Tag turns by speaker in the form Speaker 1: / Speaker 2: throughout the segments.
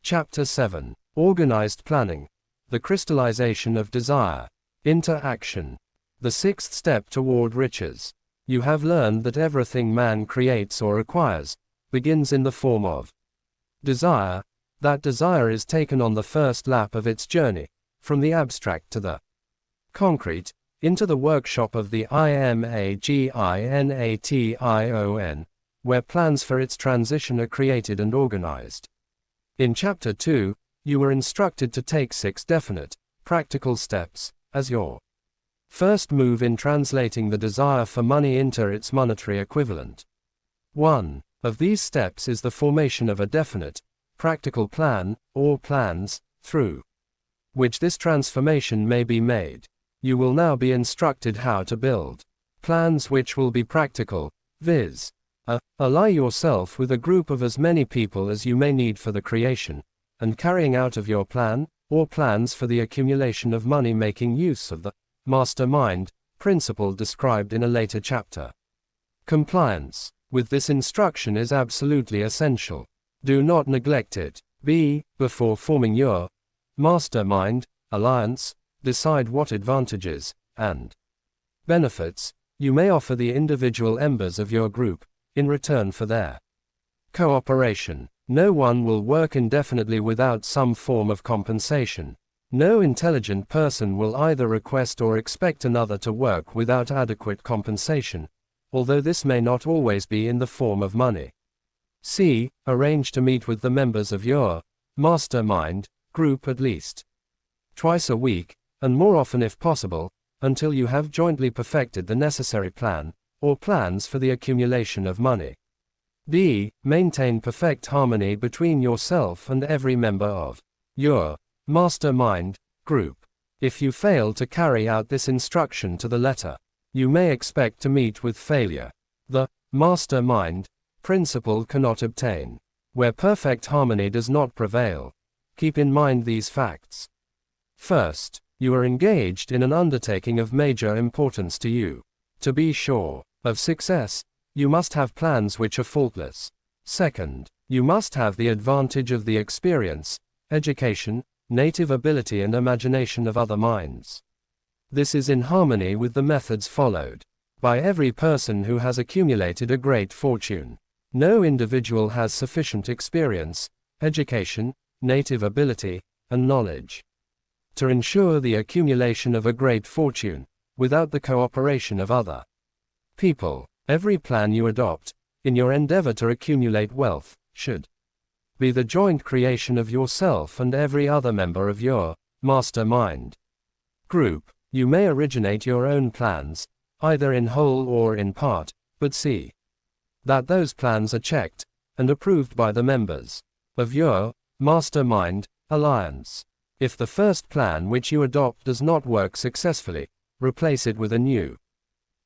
Speaker 1: Chapter 7. Organized Planning. The Crystallization of Desire. Into Action. The sixth step toward riches. You have learned that everything man creates or acquires begins in the form of desire. That desire is taken on the first lap of its journey, from the abstract to the concrete, into the workshop of the imagination, where plans for its transition are created and organized. In Chapter 2, you were instructed to take 6 definite, practical steps, as your first move in translating the desire for money into its monetary equivalent. One of these steps is the formation of a definite, practical plan, or plans, through which this transformation may be made. You will now be instructed how to build plans which will be practical, viz. Ally yourself with a group of as many people as you may need for the creation and carrying out of your plan, or plans for the accumulation of money, making use of the mastermind principle described in a later chapter. Compliance with this instruction is absolutely essential. Do not neglect it. Before forming your mastermind alliance, decide what advantages and benefits you may offer the individual members of your group in return for their cooperation. No one will work indefinitely without some form of compensation. No intelligent person will either request or expect another to work without adequate compensation, although this may not always be in the form of money. Arrange to meet with the members of your mastermind group at least twice a week, and more often if possible, until you have jointly perfected the necessary plan, or plans for the accumulation of money. Maintain perfect harmony between yourself and every member of your mastermind group. If you fail to carry out this instruction to the letter, you may expect to meet with failure. The mastermind principle cannot obtain where perfect harmony does not prevail. Keep in mind these facts. First, you are engaged in an undertaking of major importance to you. To be sure of success, you must have plans which are faultless. Second, you must have the advantage of the experience, education, native ability and imagination of other minds. This is in harmony with the methods followed by every person who has accumulated a great fortune. No individual has sufficient experience, education, native ability, and knowledge to ensure the accumulation of a great fortune, without the cooperation of other people. Every plan you adopt, in your endeavor to accumulate wealth, should be the joint creation of yourself and every other member of your mastermind group. You may originate your own plans, either in whole or in part, but see that those plans are checked and approved by the members of your mastermind alliance. If the first plan which you adopt does not work successfully, replace it with a new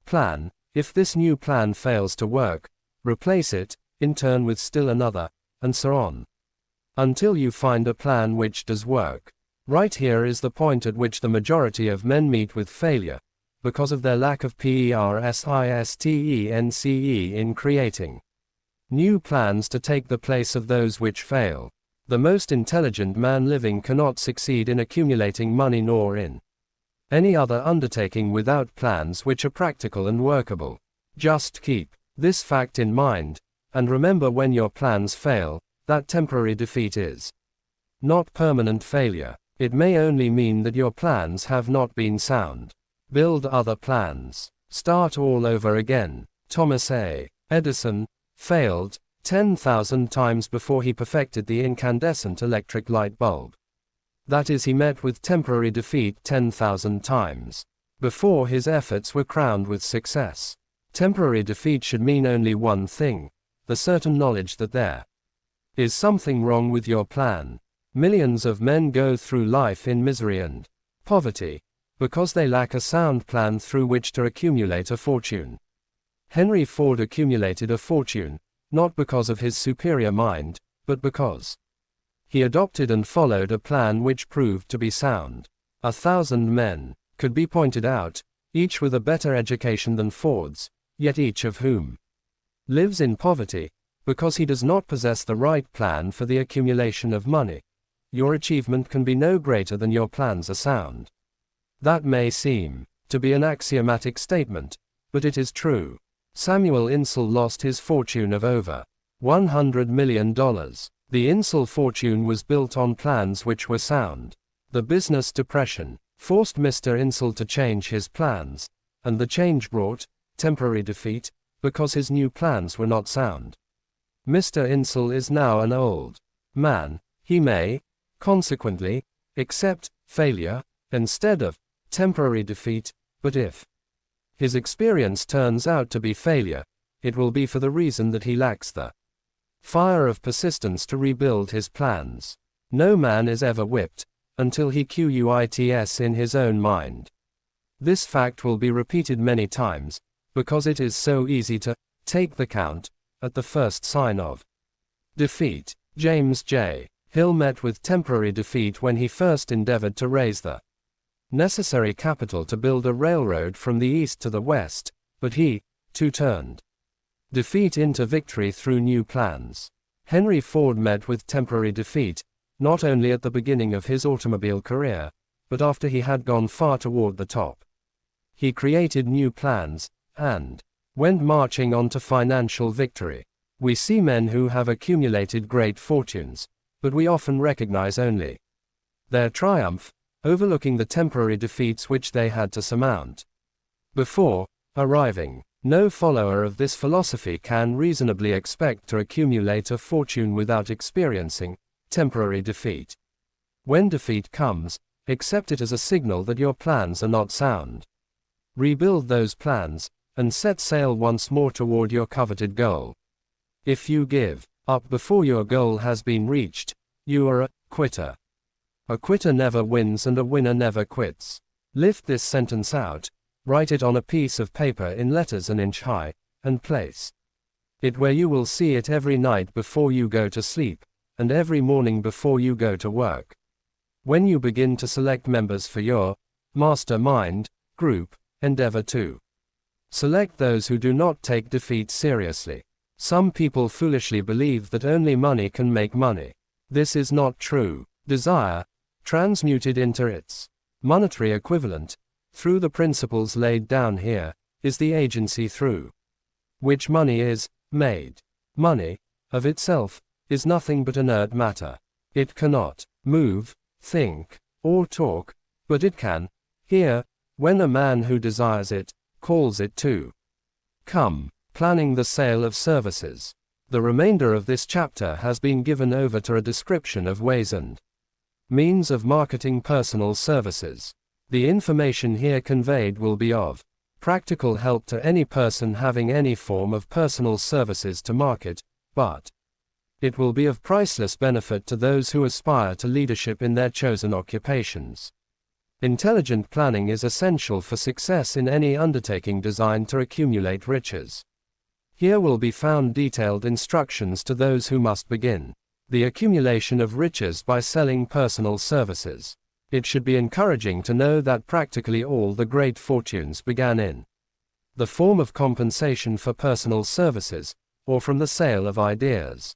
Speaker 1: plan. If this new plan fails to work, replace it, in turn with still another, and so on, until you find a plan which does work. Right here is the point at which the majority of men meet with failure, because of their lack of persistence in creating new plans to take the place of those which fail. The most intelligent man living cannot succeed in accumulating money nor in any other undertaking without plans which are practical and workable. Just keep this fact in mind, and remember when your plans fail, that temporary defeat is not permanent failure. It may only mean that your plans have not been sound. Build other plans. Start all over again. Thomas A. Edison failed 10,000 times before he perfected the incandescent electric light bulb. That is, he met with temporary defeat 10,000 times before his efforts were crowned with success. Temporary defeat should mean only one thing: the certain knowledge that there is something wrong with your plan. Millions of men go through life in misery and poverty because they lack a sound plan through which to accumulate a fortune. Henry Ford accumulated a fortune, not because of his superior mind, but because he adopted and followed a plan which proved to be sound. 1,000 men could be pointed out, each with a better education than Ford's, yet each of whom lives in poverty, because he does not possess the right plan for the accumulation of money. your achievement can be no greater than your plans are sound. That may seem to be an axiomatic statement, but it is true. Samuel Insull lost his fortune of over $100 million. The Insull fortune was built on plans which were sound. The business depression forced Mr. Insull to change his plans, and the change brought temporary defeat, because his new plans were not sound. Mr. Insull is now an old man. He may, consequently, accept failure instead of temporary defeat, but if his experience turns out to be failure, it will be for the reason that he lacks the fire of persistence to rebuild his plans. No man is ever whipped until he quits in his own mind. This fact will be repeated many times, because it is so easy to take the count at the first sign of defeat. James J. Hill met with temporary defeat when he first endeavored to raise the necessary capital to build a railroad from the east to the west, but he, too, turned defeat into victory through new plans. Henry Ford met with temporary defeat, not only at the beginning of his automobile career, but after he had gone far toward the top. He created new plans, and went marching on to financial victory. We see men who have accumulated great fortunes, but we often recognize only their triumph, overlooking the temporary defeats which they had to surmount before arriving. No follower of this philosophy can reasonably expect to accumulate a fortune without experiencing temporary defeat. When defeat comes, accept it as a signal that your plans are not sound. Rebuild those plans, and set sail once more toward your coveted goal. If you give up before your goal has been reached, you are a quitter. A quitter never wins and a winner never quits. Lift this sentence out, write it on a piece of paper in letters an inch high, and place it where you will see it every night before you go to sleep, and every morning before you go to work. When you begin to select members for your mastermind group, endeavor to select those who do not take defeat seriously. Some people foolishly believe that only money can make money. This is not true. Desire, transmuted into its monetary equivalent, through the principles laid down here, is the agency through which money is made. Money, of itself, is nothing but inert matter. It cannot move, think, or talk, but it can hear, when a man who desires it calls it to come. Planning the sale of services. The remainder of this chapter has been given over to a description of ways and means of marketing personal services. The information here conveyed will be of practical help to any person having any form of personal services to market, but it will be of priceless benefit to those who aspire to leadership in their chosen occupations. Intelligent planning is essential for success in any undertaking designed to accumulate riches. Here will be found detailed instructions to those who must begin the accumulation of riches by selling personal services. It should be encouraging to know that practically all the great fortunes began in the form of compensation for personal services, or from the sale of ideas.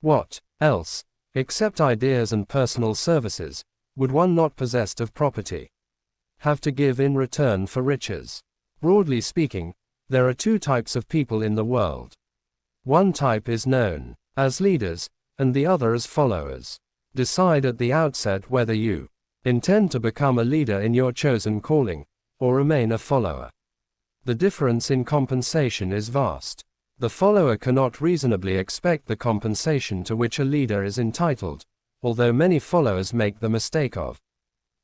Speaker 1: What else, except ideas and personal services, would one not possessed of property have to give in return for riches? Broadly speaking, there are two types of people in the world. One type is known as leaders, and the other as followers. Decide at the outset whether you intend to become a leader in your chosen calling, or remain a follower. The difference in compensation is vast. The follower cannot reasonably expect the compensation to which a leader is entitled, although many followers make the mistake of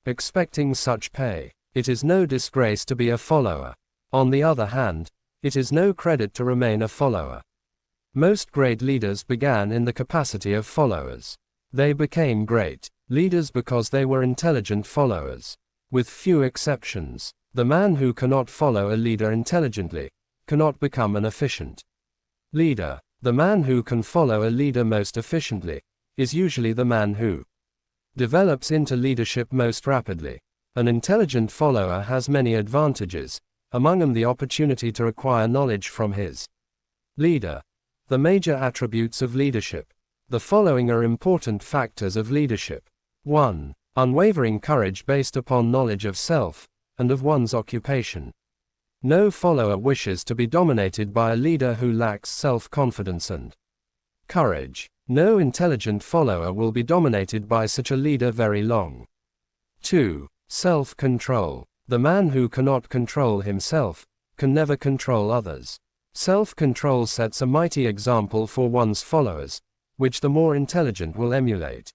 Speaker 1: expecting such pay. It is no disgrace to be a follower. On the other hand, it is no credit to remain a follower. Most great leaders began in the capacity of followers. They became great leaders because they were intelligent followers. With few exceptions, the man who cannot follow a leader intelligently cannot become an efficient leader. The man who can follow a leader most efficiently is usually the man who develops into leadership most rapidly. An intelligent follower has many advantages, among them the opportunity to acquire knowledge from his leader. The major attributes of leadership. The following are important factors of leadership. 1. Unwavering courage based upon knowledge of self, and of one's occupation. No follower wishes to be dominated by a leader who lacks self-confidence and courage. No intelligent follower will be dominated by such a leader very long. 2. Self-control. The man who cannot control himself, can never control others. Self-control sets a mighty example for one's followers, which the more intelligent will emulate.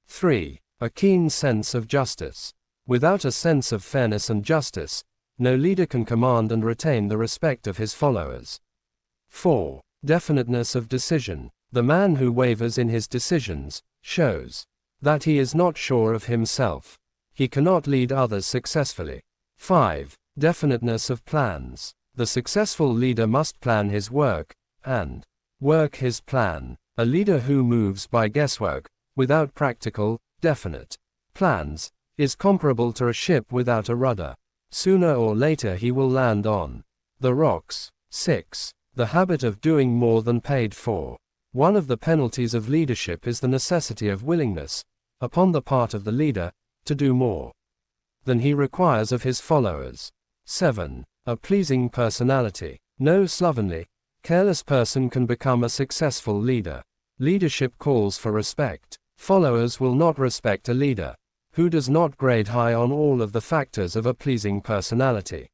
Speaker 1: 3. A keen sense of justice. Without a sense of fairness and justice, no leader can command and retain the respect of his followers. 4. Definiteness of decision. The man who wavers in his decisions, shows that he is not sure of himself. He cannot lead others successfully. 5. Definiteness of plans. The successful leader must plan his work, and work his plan. A leader who moves by guesswork, without practical, definite plans, is comparable to a ship without a rudder. Sooner or later he will land on the rocks. 6. The habit of doing more than paid for. One of the penalties of leadership is the necessity of willingness, upon the part of the leader, to do more than he requires of his followers. 7. A pleasing personality. No slovenly, careless person can become a successful leader. Leadership calls for respect. Followers will not respect a leader who does not grade high on all of the factors of a pleasing personality.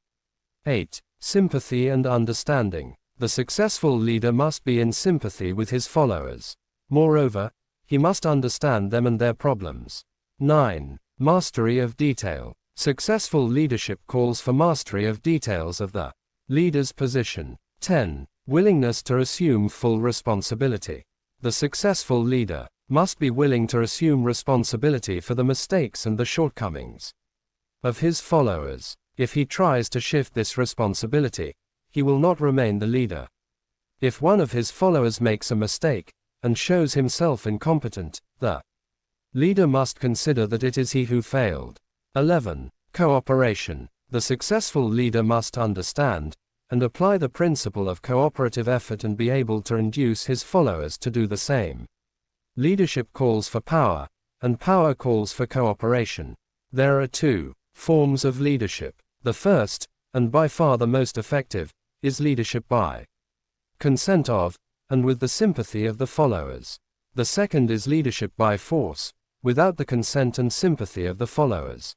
Speaker 1: 8. Sympathy and understanding. The successful leader must be in sympathy with his followers. Moreover, he must understand them and their problems. 9. Mastery of detail. Successful leadership calls for mastery of details of the leader's position. 10. Willingness to assume full responsibility. The successful leader must be willing to assume responsibility for the mistakes and the shortcomings of his followers. If he tries to shift this responsibility, he will not remain the leader. If one of his followers makes a mistake, and shows himself incompetent, the leader must consider that it is he who failed. 11. Cooperation. The successful leader must understand and apply the principle of cooperative effort and be able to induce his followers to do the same. Leadership calls for power, and power calls for cooperation. There are two forms of leadership. The first, and by far the most effective, is leadership by consent of, and with the sympathy of the followers. The second is leadership by force, without the consent and sympathy of the followers.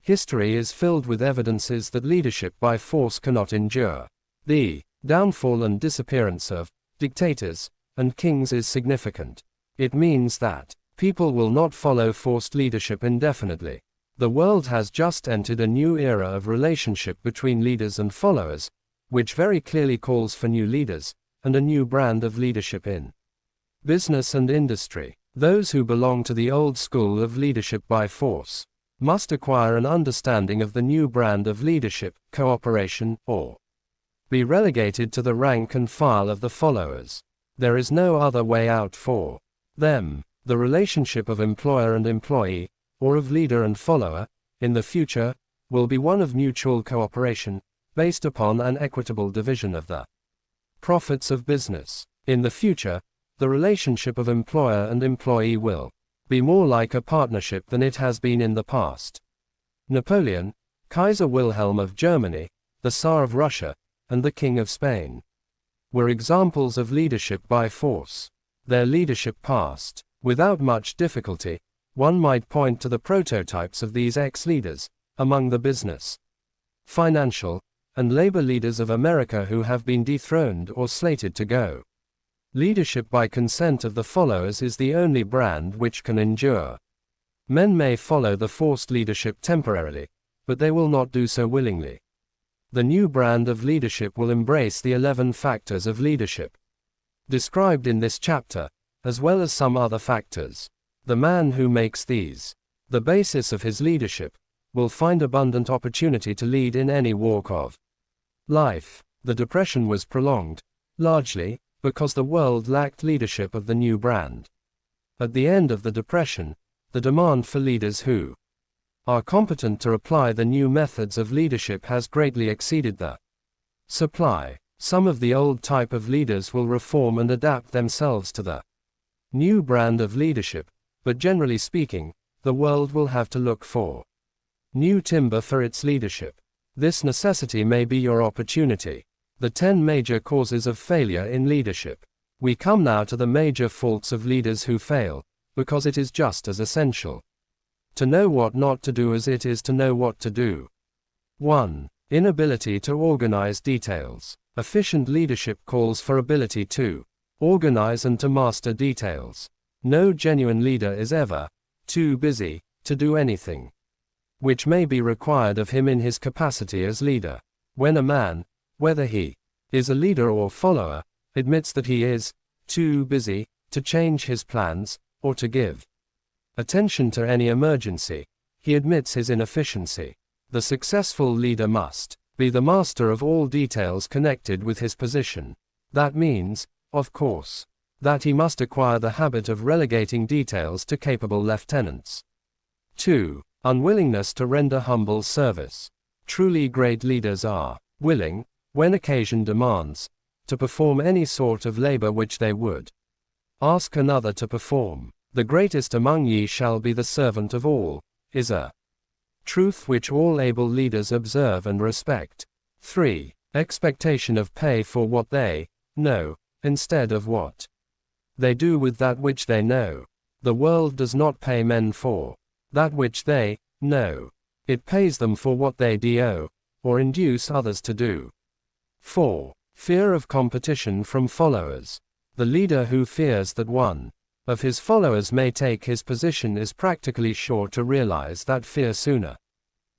Speaker 1: History is filled with evidences that leadership by force cannot endure. The downfall and disappearance of dictators and kings is significant. It means that people will not follow forced leadership indefinitely. The world has just entered a new era of relationship between leaders and followers, which very clearly calls for new leaders, and a new brand of leadership in business and industry. Those who belong to the old school of leadership by force must acquire an understanding of the new brand of leadership, cooperation, or be relegated to the rank and file of the followers. There is no other way out for them. The relationship of employer and employee, or of leader and follower, in the future, will be one of mutual cooperation, based upon an equitable division of the profits of business. In the future, the relationship of employer and employee will be more like a partnership than it has been in the past. Napoleon, Kaiser Wilhelm of Germany, the Tsar of Russia, and the King of Spain were examples of leadership by force. Their leadership passed without much difficulty. One might point to the prototypes of these ex-leaders among the business, financial, and labor leaders of America who have been dethroned or slated to go. Leadership by consent of the followers is the only brand which can endure. Men may follow the forced leadership temporarily, but they will not do so willingly. The new brand of leadership will embrace the 11 factors of leadership described in this chapter, as well as some other factors. The man who makes these the basis of his leadership will find abundant opportunity to lead in any walk of life. The Depression was prolonged, largely, because the world lacked leadership of the new brand. At the end of the Depression, the demand for leaders who are competent to apply the new methods of leadership has greatly exceeded the supply. Some of the old type of leaders will reform and adapt themselves to the new brand of leadership, but generally speaking, the world will have to look for new timber for its leadership. This necessity may be your opportunity. The 10 major causes of failure in leadership. We come now to the major faults of leaders who fail, because it is just as essential to know what not to do as it is to know what to do. 1. Inability to organize details. Efficient leadership calls for ability to organize and to master details. No genuine leader is ever too busy to do anything which may be required of him in his capacity as leader. When a man, whether he is a leader or follower, admits that he is too busy to change his plans or to give attention to any emergency, he admits his inefficiency. The successful leader must be the master of all details connected with his position. That means, of course, that he must acquire the habit of relegating details to capable lieutenants. 2. Unwillingness to render humble service. Truly great leaders are willing, when occasion demands, to perform any sort of labor which they would ask another to perform. The greatest among ye shall be the servant of all, is a truth which all able leaders observe and respect. 3. Expectation of pay for what they know, instead of what they do with that which they know. The world does not pay men for that which they know. It pays them for what they do, or induce others to do. 4. Fear of competition from followers. The leader who fears that one of his followers may take his position is practically sure to realize that fear sooner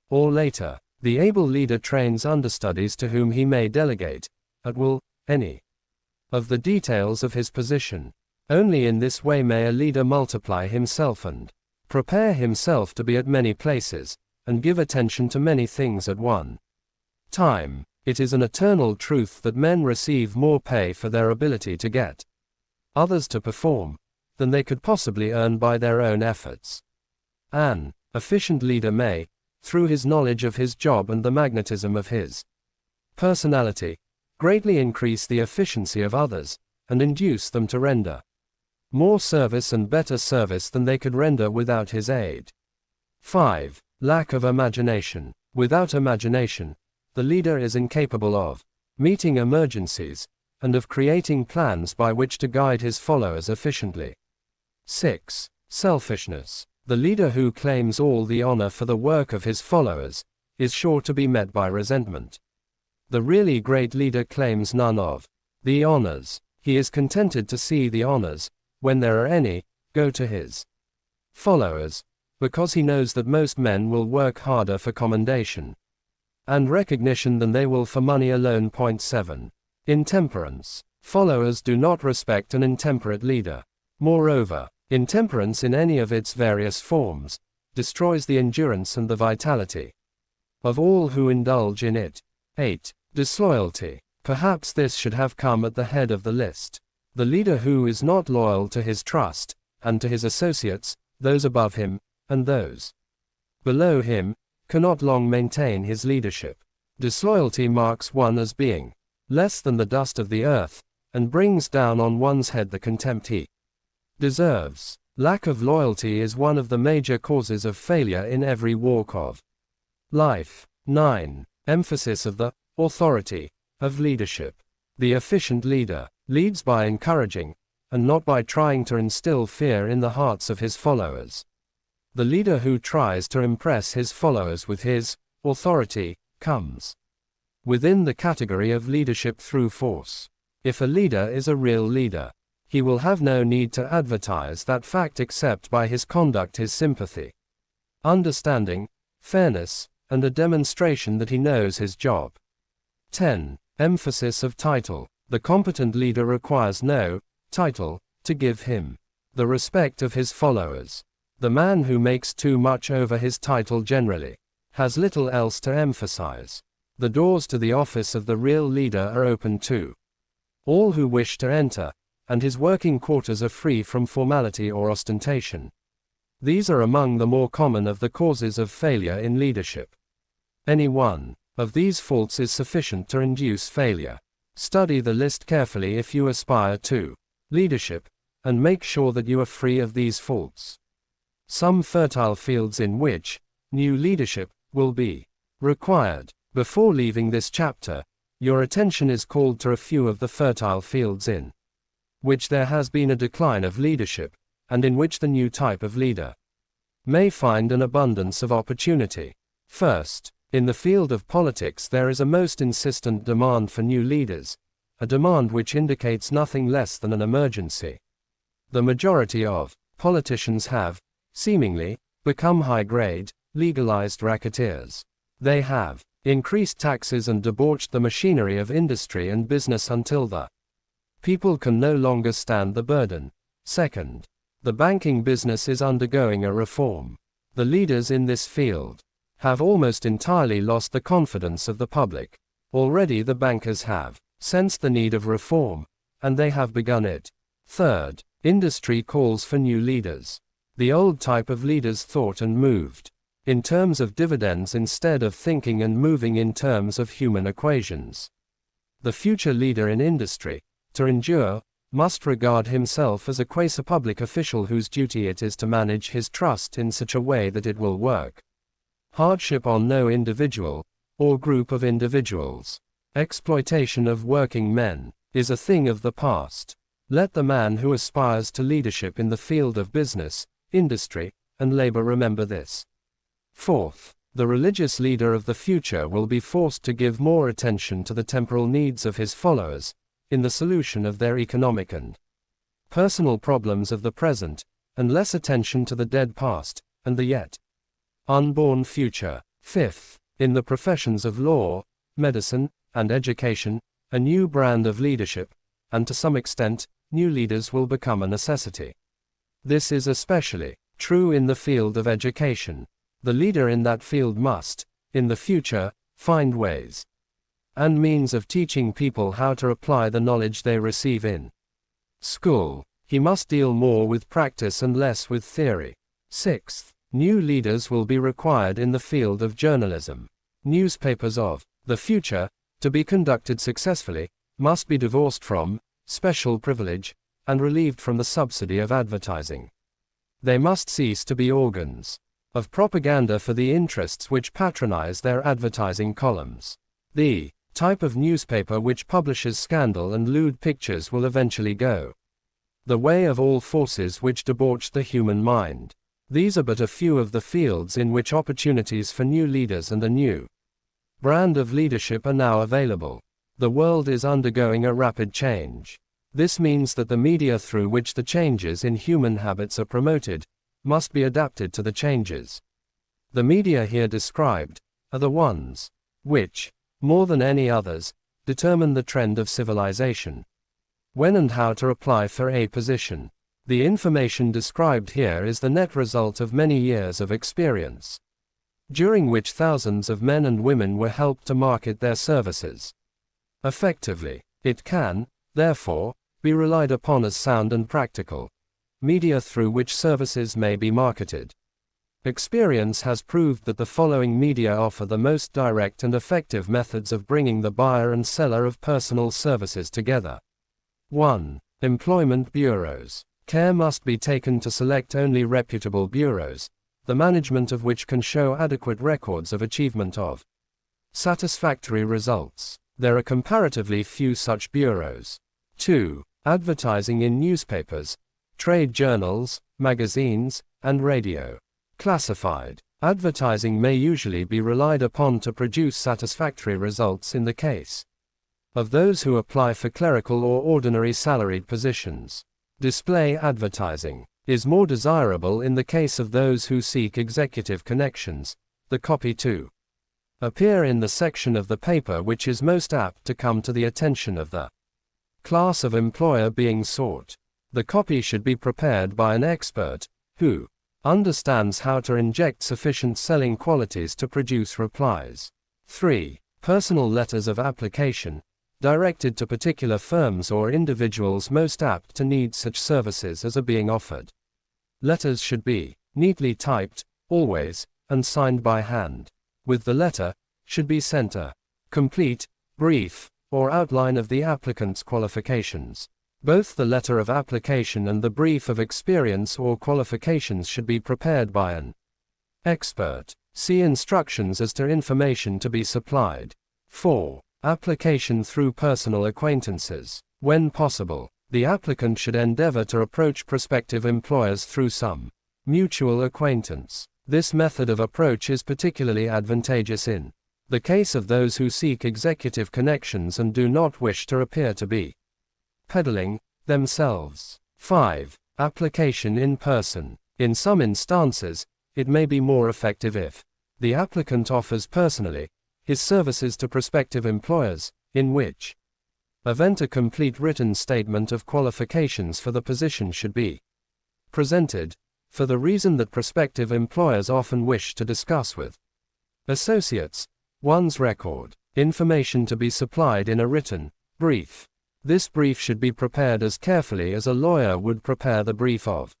Speaker 1: or later. The able leader trains understudies to whom he may delegate, at will, any of the details of his position. Only in this way may a leader multiply himself and prepare himself to be at many places, and give attention to many things at one time. It is an eternal truth that men receive more pay for their ability to get others to perform than they could possibly earn by their own efforts. An efficient leader may, through his knowledge of his job and the magnetism of his personality, greatly increase the efficiency of others, and induce them to render more service and better service than they could render without his aid. 5. Lack of imagination. Without imagination, the leader is incapable of meeting emergencies, and of creating plans by which to guide his followers efficiently. 6. Selfishness. The leader who claims all the honor for the work of his followers is sure to be met by resentment. The really great leader claims none of the honors. He is contented to see the honors, when there are any, go to his followers, because he knows that most men will work harder for commendation and recognition than they will for money alone. 7. Intemperance. Followers do not respect an intemperate leader. Moreover, intemperance in any of its various forms destroys the endurance and the vitality of all who indulge in it. 8. Disloyalty. Perhaps this should have come at the head of the list. The leader who is not loyal to his trust, and to his associates, those above him, and those below him, cannot long maintain his leadership. Disloyalty marks one as being less than the dust of the earth, and brings down on one's head the contempt he deserves. Lack of loyalty is one of the major causes of failure in every walk of life. 9. Emphasis of the authority of leadership. The efficient leader leads by encouraging, and not by trying to instill fear in the hearts of his followers. The leader who tries to impress his followers with his authority comes within the category of leadership through force. If a leader is a real leader, he will have no need to advertise that fact except by his conduct, his sympathy, understanding, fairness, and a demonstration that he knows his job. 10. Emphasis of title. The competent leader requires no title to give him the respect of his followers. The man who makes too much over his title generally has little else to emphasize. The doors to the office of the real leader are open to all who wish to enter, and his working quarters are free from formality or ostentation. These are among the more common of the causes of failure in leadership. Any one of these faults is sufficient to induce failure. Study the list carefully if you aspire to leadership, and make sure that you are free of these faults. Some fertile fields in which new leadership will be required. Before leaving this chapter, your attention is called to a few of the fertile fields in which there has been a decline of leadership, and in which the new type of leader may find an abundance of opportunity. First, in the field of politics there is a most insistent demand for new leaders, a demand which indicates nothing less than an emergency. The majority of politicians have, seemingly, become high-grade, legalized racketeers. They have increased taxes and debauched the machinery of industry and business until the people can no longer stand the burden. Second, the banking business is undergoing a reform. The leaders in this field have almost entirely lost the confidence of the public. Already the bankers have sensed the need of reform, and they have begun it. Third, industry calls for new leaders. The old type of leaders thought and moved in terms of dividends instead of thinking and moving in terms of human equations. The future leader in industry, to endure, must regard himself as a quasi-public official whose duty it is to manage his trust in such a way that it will work. Hardship on no individual, or group of individuals. Exploitation of working men, is a thing of the past. Let the man who aspires to leadership in the field of business, industry, and labor remember this. Fourth, the religious leader of the future will be forced to give more attention to the temporal needs of his followers, in the solution of their economic and personal problems of the present, and less attention to the dead past, and the yet unborn future. Fifth, in the professions of law, medicine, and education, a new brand of leadership, and to some extent, new leaders will become a necessity. This is especially true in the field of education. The leader in that field must, in the future, find ways and means of teaching people how to apply the knowledge they receive in school. He must deal more with practice and less with theory. Sixth, new leaders will be required in the field of journalism. Newspapers of the future, to be conducted successfully, must be divorced from special privilege, and relieved from the subsidy of advertising. They must cease to be organs of propaganda for the interests which patronize their advertising columns. The type of newspaper which publishes scandal and lewd pictures will eventually go the way of all forces which debauch the human mind. These are but a few of the fields in which opportunities for new leaders and a new brand of leadership are now available. The world is undergoing a rapid change. This means that the media through which the changes in human habits are promoted must be adapted to the changes. The media here described are the ones which, more than any others, determine the trend of civilization. When and how to apply for a position. The information described here is the net result of many years of experience, during which thousands of men and women were helped to market their services effectively. It can, therefore, be relied upon as sound and practical media through which services may be marketed. Experience has proved that the following media offer the most direct and effective methods of bringing the buyer and seller of personal services together. 1. Employment bureaus. Care must be taken to select only reputable bureaus, the management of which can show adequate records of achievement of satisfactory results. There are comparatively few such bureaus. 2. Advertising in newspapers, trade journals, magazines, and radio. Classified advertising may usually be relied upon to produce satisfactory results in the case of those who apply for clerical or ordinary salaried positions. Display advertising is more desirable in the case of those who seek executive connections, the copy to appear in the section of the paper which is most apt to come to the attention of the class of employer being sought. The copy should be prepared by an expert, who understands how to inject sufficient selling qualities to produce replies. 3. Personal letters of application, directed to particular firms or individuals most apt to need such services as are being offered. Letters should be neatly typed, always, and signed by hand. With the letter, should be sent a complete, brief, or outline of the applicant's qualifications. Both the letter of application and the brief of experience or qualifications should be prepared by an expert. See instructions as to information to be supplied. 4. Application through personal acquaintances. When possible, the applicant should endeavor to approach prospective employers through some mutual acquaintance. This method of approach is particularly advantageous in the case of those who seek executive connections and do not wish to appear to be peddling themselves. 5. Application in person. In some instances, it may be more effective if the applicant offers personally his services to prospective employers, in which event a complete written statement of qualifications for the position should be presented, for the reason that prospective employers often wish to discuss with associates one's record. Information to be supplied in a written brief. This brief should be prepared as carefully as a lawyer would prepare the brief of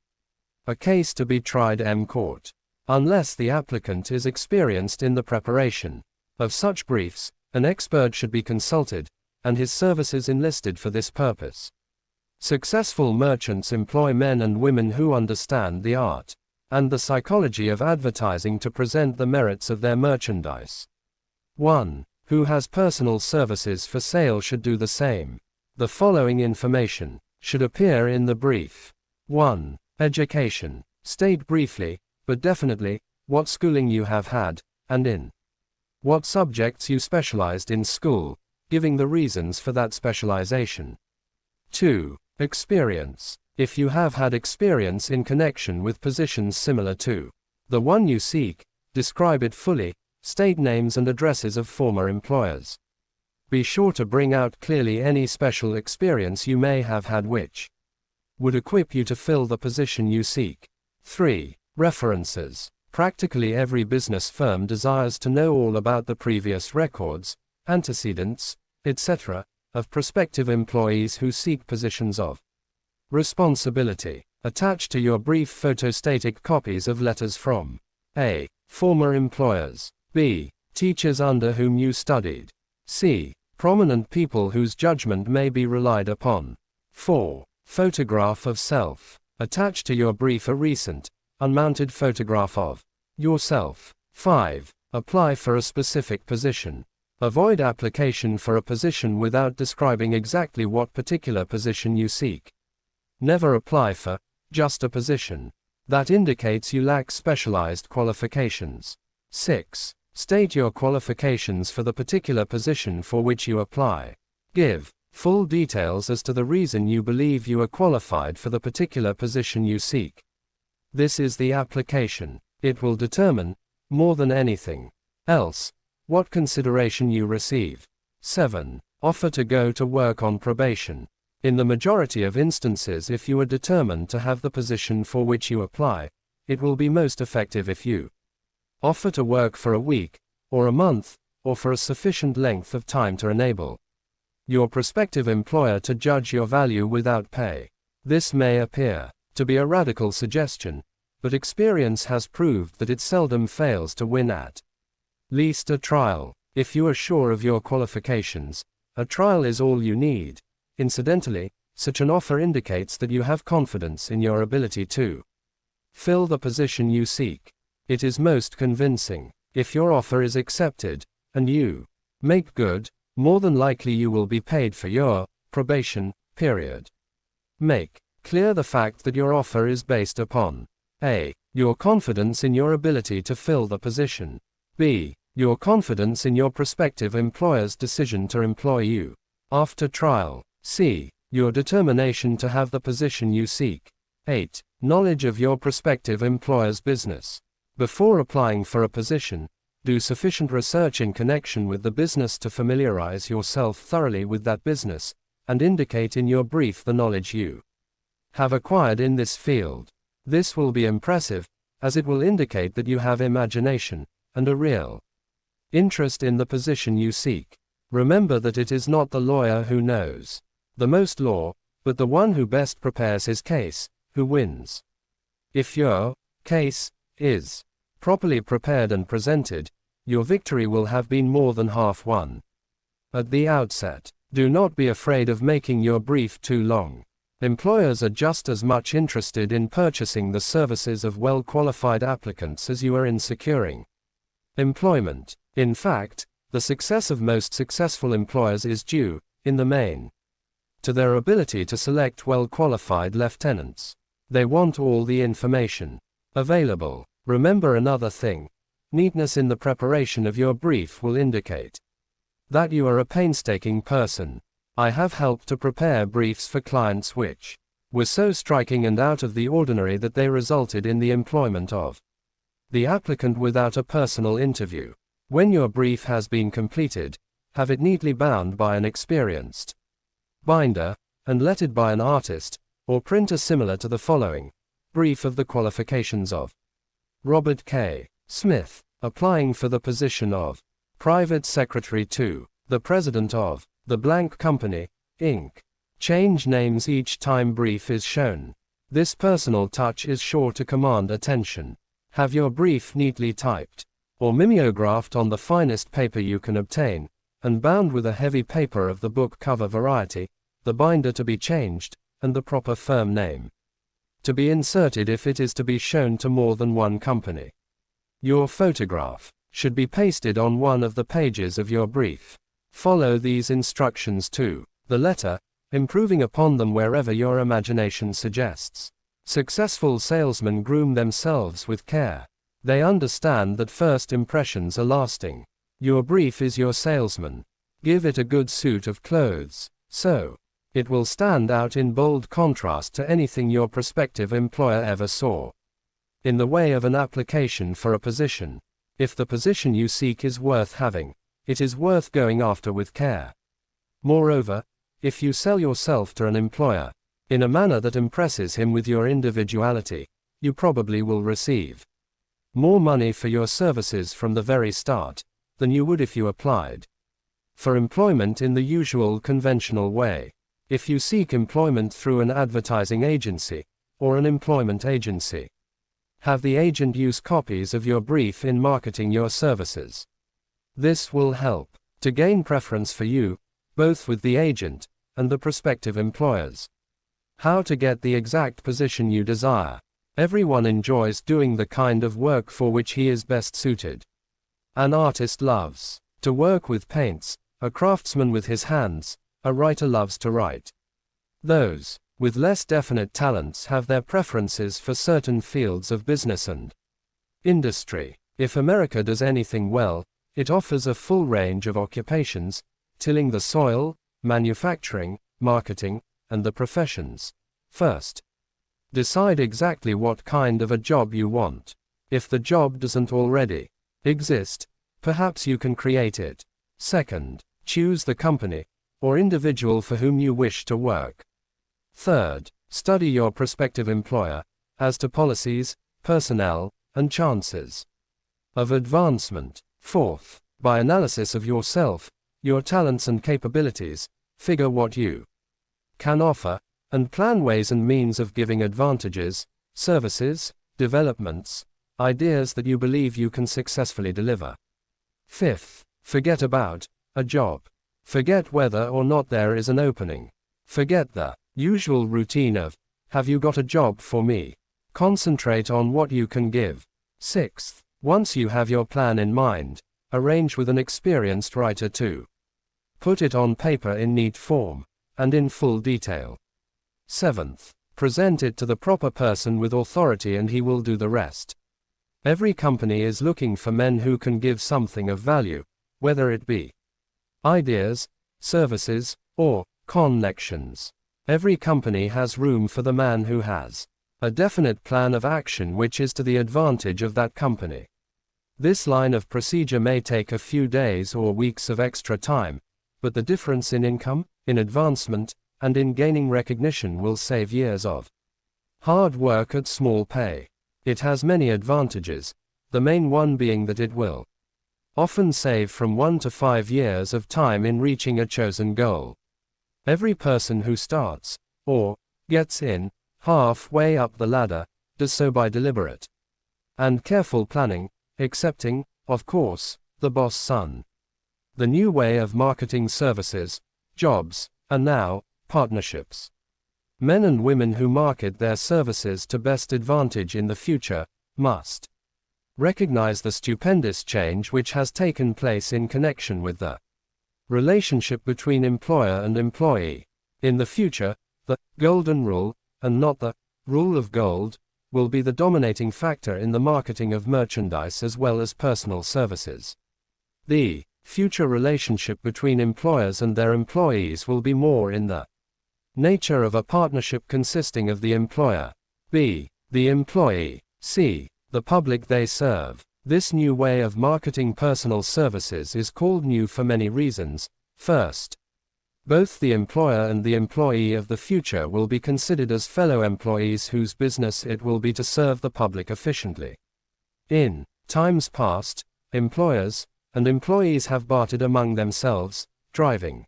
Speaker 1: a case to be tried in court. Unless the applicant is experienced in the preparation of such briefs, an expert should be consulted, and his services enlisted for this purpose. Successful merchants employ men and women who understand the art and the psychology of advertising to present the merits of their merchandise. 1. Who has personal services for sale should do the same. The following information should appear in the brief. 1. Education. State briefly, but definitely, what schooling you have had, and in what subjects you specialized in school, giving the reasons for that specialization. 2. Experience. If you have had experience in connection with positions similar to the one you seek, describe it fully, state names and addresses of former employers. Be sure to bring out clearly any special experience you may have had which would equip you to fill the position you seek. 3. References. Practically every business firm desires to know all about the previous records, antecedents, etc., of prospective employees who seek positions of responsibility. Attach to your brief photostatic copies of letters from a. Former employers, b. Teachers under whom you studied, c. Prominent people whose judgment may be relied upon. 4. Photograph of self. Attach to your brief a recent, unmounted photograph of yourself. 5. Apply for a specific position. Avoid application for a position without describing exactly what particular position you seek. Never apply for just a position. That indicates you lack specialized qualifications. 6. State your qualifications for the particular position for which you apply. Give full details as to the reason you believe you are qualified for the particular position you seek. This is the application. It will determine, more than anything else, what consideration you receive. 7. Offer to go to work on probation. In the majority of instances, if you are determined to have the position for which you apply, it will be most effective if you offer to work for a week, or a month, or for a sufficient length of time to enable your prospective employer to judge your value without pay. This may appear to be a radical suggestion, but experience has proved that it seldom fails to win at least a trial. If you are sure of your qualifications, a trial is all you need. Incidentally, such an offer indicates that you have confidence in your ability to fill the position you seek. It is most convincing. If your offer is accepted, and you make good, more than likely you will be paid for your probation period. Make clear the fact that your offer is based upon a. Your confidence in your ability to fill the position. b. Your confidence in your prospective employer's decision to employ you after trial. c. Your determination to have the position you seek. 8. Knowledge of your prospective employer's business. Before applying for a position, do sufficient research in connection with the business to familiarize yourself thoroughly with that business, and indicate in your brief the knowledge you have acquired in this field. This will be impressive, as it will indicate that you have imagination and a real interest in the position you seek. Remember that it is not the lawyer who knows the most law, but the one who best prepares his case, who wins. If your case is properly prepared and presented, your victory will have been more than half won. At the outset, do not be afraid of making your brief too long. Employers are just as much interested in purchasing the services of well-qualified applicants as you are in securing employment. In fact, the success of most successful employers is due, in the main, to their ability to select well-qualified lieutenants. They want all the information available. Remember another thing: neatness in the preparation of your brief will indicate that you are a painstaking person. I have helped to prepare briefs for clients which were so striking and out of the ordinary that they resulted in the employment of the applicant without a personal interview. When your brief has been completed, have it neatly bound by an experienced binder, and lettered by an artist, or printer similar to the following: Brief of the qualifications of Robert K. Smith, applying for the position of Private Secretary to the President of the blank Company, Inc. Change names each time brief is shown. This personal touch is sure to command attention. Have your brief neatly typed, or mimeographed on the finest paper you can obtain, and bound with a heavy paper of the book cover variety, the binder to be changed, and the proper firm name to be inserted if it is to be shown to more than one company. Your photograph should be pasted on one of the pages of your brief. Follow these instructions to the letter, improving upon them wherever your imagination suggests. Successful salesmen groom themselves with care. They understand that first impressions are lasting. Your brief is your salesman. Give it a good suit of clothes, so it will stand out in bold contrast to anything your prospective employer ever saw. In the way of an application for a position, if the position you seek is worth having, it is worth going after with care. Moreover, if you sell yourself to an employer in a manner that impresses him with your individuality, you probably will receive more money for your services from the very start than you would if you applied for employment in the usual conventional way. If you seek employment through an advertising agency or an employment agency, have the agent use copies of your brief in marketing your services. This will help to gain preference for you, both with the agent and the prospective employers. How to get the exact position you desire. Everyone enjoys doing the kind of work for which he is best suited. An artist loves to work with paints, a craftsman with his hands, a writer loves to write. Those with less definite talents have their preferences for certain fields of business and industry. If America does anything well, it offers a full range of occupations: tilling the soil, manufacturing, marketing, and the professions. First, decide exactly what kind of a job you want. If the job doesn't already exist, perhaps you can create it. Second, choose the company or individual for whom you wish to work. Third, study your prospective employer as to policies, personnel, and chances of advancement. Fourth, by analysis of yourself, your talents and capabilities, figure what you can offer, and plan ways and means of giving advantages, services, developments, ideas that you believe you can successfully deliver. Fifth, forget about a job. Forget whether or not there is an opening. Forget the usual routine of, have you got a job for me? Concentrate on what you can give. Sixth, once you have your plan in mind, arrange with an experienced writer to put it on paper in neat form and in full detail. Seventh, present it to the proper person with authority and he will do the rest. Every company is looking for men who can give something of value, whether it be ideas, services, or connections. Every company has room for the man who has a definite plan of action which is to the advantage of that company. This line of procedure may take a few days or weeks of extra time, but the difference in income, in advancement, and in gaining recognition will save years of hard work at small pay. It has many advantages, the main one being that it will often save from 1 to 5 years of time in reaching a chosen goal. Every person who starts, or gets in, halfway up the ladder, does so by deliberate and careful planning, excepting, of course, the boss son. The new way of marketing services, jobs, and now, partnerships. Men and women who market their services to best advantage in the future must recognize the stupendous change which has taken place in connection with the relationship between employer and employee. In the future, the golden rule, and not the rule of gold, will be the dominating factor in the marketing of merchandise as well as personal services. The future relationship between employers and their employees will be more in the nature of a partnership consisting of the employer, b. the employee, c. the public they serve. This new way of marketing personal services is called new for many reasons. First, both the employer and the employee of the future will be considered as fellow employees whose business it will be to serve the public efficiently. In times past, employers and employees have bartered among themselves, driving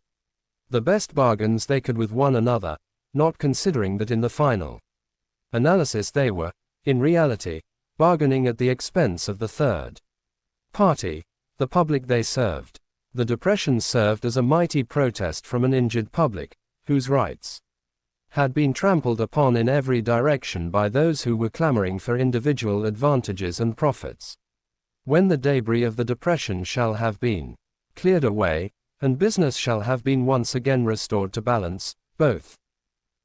Speaker 1: the best bargains they could with one another, not considering that in the final analysis they were, in reality, bargaining at the expense of the third party, the public they served. The Depression served as a mighty protest from an injured public, whose rights had been trampled upon in every direction by those who were clamoring for individual advantages and profits. When the debris of the Depression shall have been cleared away, and business shall have been once again restored to balance, both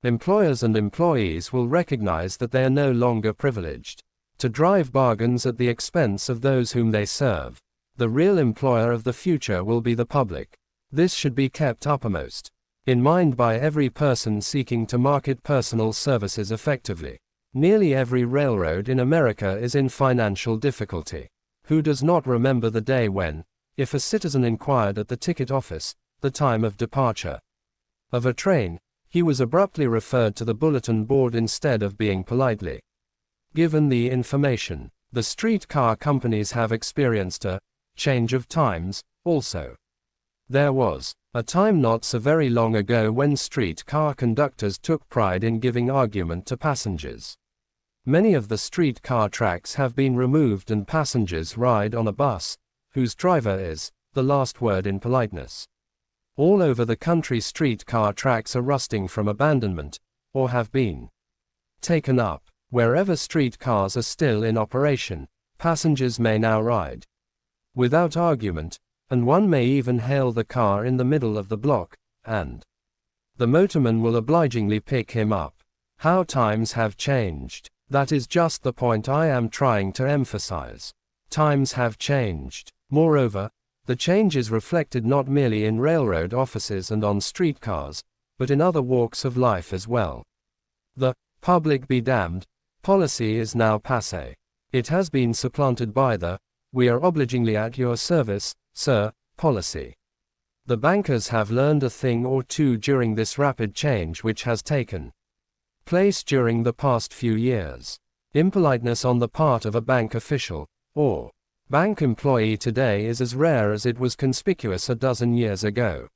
Speaker 1: employers and employees will recognize that they are no longer privileged to drive bargains at the expense of those whom they serve. The real employer of the future will be the public. This should be kept uppermost in mind by every person seeking to market personal services effectively. Nearly every railroad in America is in financial difficulty. Who does not remember the day when, if a citizen inquired at the ticket office the time of departure of a train, he was abruptly referred to the bulletin board instead of being politely given the information? The streetcar companies have experienced a change of times, also. There was a time not so very long ago when streetcar conductors took pride in giving argument to passengers. Many of the streetcar tracks have been removed and passengers ride on a bus, whose driver is the last word in politeness. All over the country streetcar tracks are rusting from abandonment, or have been taken up. Wherever streetcars are still in operation, passengers may now ride without argument, and one may even hail the car in the middle of the block, and the motorman will obligingly pick him up. How times have changed. That is just the point I am trying to emphasize. Times have changed. Moreover, the change is reflected not merely in railroad offices and on streetcars, but in other walks of life as well. The public be damned policy is now passé. It has been supplanted by the "we are obligingly at your service, sir," policy. The bankers have learned a thing or two during this rapid change which has taken place during the past few years. Impoliteness on the part of a bank official, or bank employee today is as rare as it was conspicuous a dozen years ago.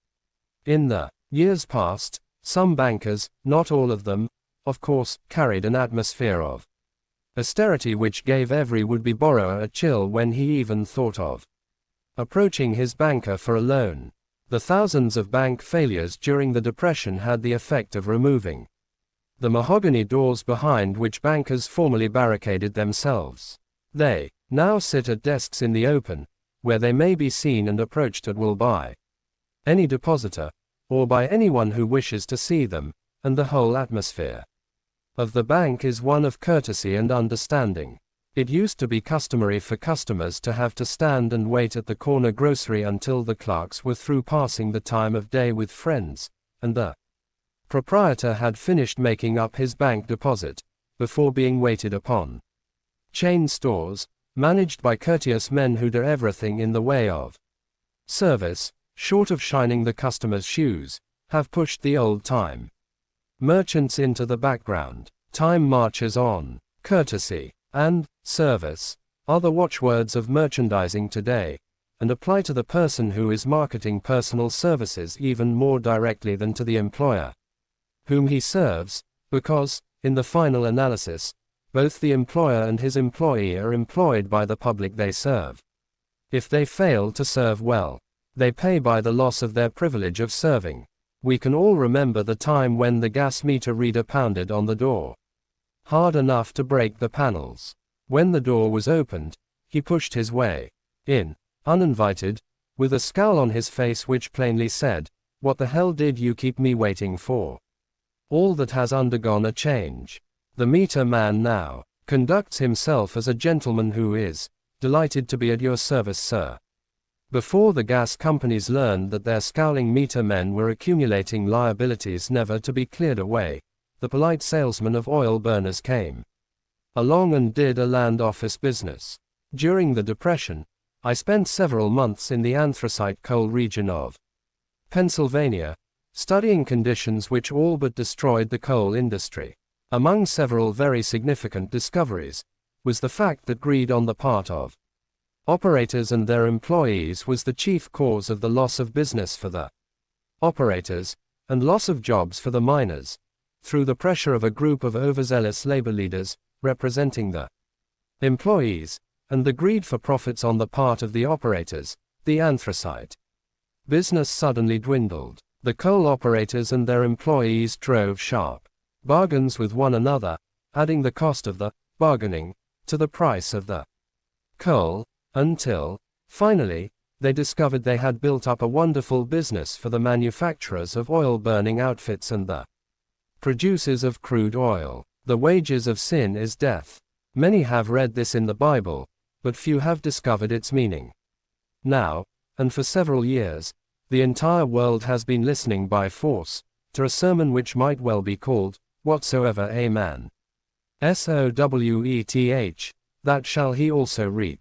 Speaker 1: In the years past, some bankers, not all of them, of course, carried an atmosphere of austerity which gave every would-be borrower a chill when he even thought of approaching his banker for a loan. The thousands of bank failures during the Depression had the effect of removing the mahogany doors behind which bankers formerly barricaded themselves. They now sit at desks in the open, where they may be seen and approached at will by any depositor, or by anyone who wishes to see them, and the whole atmosphere of the bank is one of courtesy and understanding. It used to be customary for customers to have to stand and wait at the corner grocery until the clerks were through passing the time of day with friends, and the proprietor had finished making up his bank deposit, before being waited upon. Chain stores, managed by courteous men who do everything in the way of service, short of shining the customer's shoes, have pushed the old-time merchants into the background. Time marches on. Courtesy and service are the watchwords of merchandising today, and apply to the person who is marketing personal services even more directly than to the employer whom he serves, because, in the final analysis, both the employer and his employee are employed by the public they serve. If they fail to serve well, they pay by the loss of their privilege of serving. We can all remember the time when the gas meter reader pounded on the door. Hard enough to break the panels. When the door was opened, he pushed his way in, uninvited, with a scowl on his face which plainly said, "What the hell did you keep me waiting for?" All that has undergone a change. The meter man now conducts himself as a gentleman who is delighted to be at your service, sir. Before the gas companies learned that their scowling meter men were accumulating liabilities never to be cleared away, the polite salesman of oil burners came along and did a land office business. During the Depression, I spent several months in the anthracite coal region of Pennsylvania, studying conditions which all but destroyed the coal industry. Among several very significant discoveries was the fact that greed on the part of operators and their employees was the chief cause of the loss of business for the operators, and loss of jobs for the miners, through the pressure of a group of overzealous labor leaders, representing the employees, and the greed for profits on the part of the operators. The anthracite business suddenly dwindled. The coal operators and their employees drove sharp bargains with one another, adding the cost of the bargaining to the price of the coal, until, finally, they discovered they had built up a wonderful business for the manufacturers of oil-burning outfits and the producers of crude oil. The wages of sin is death. Many have read this in the Bible, but few have discovered its meaning. Now, and for several years, the entire world has been listening by force to a sermon which might well be called, "Whatsoever a man soweth, that shall he also reap."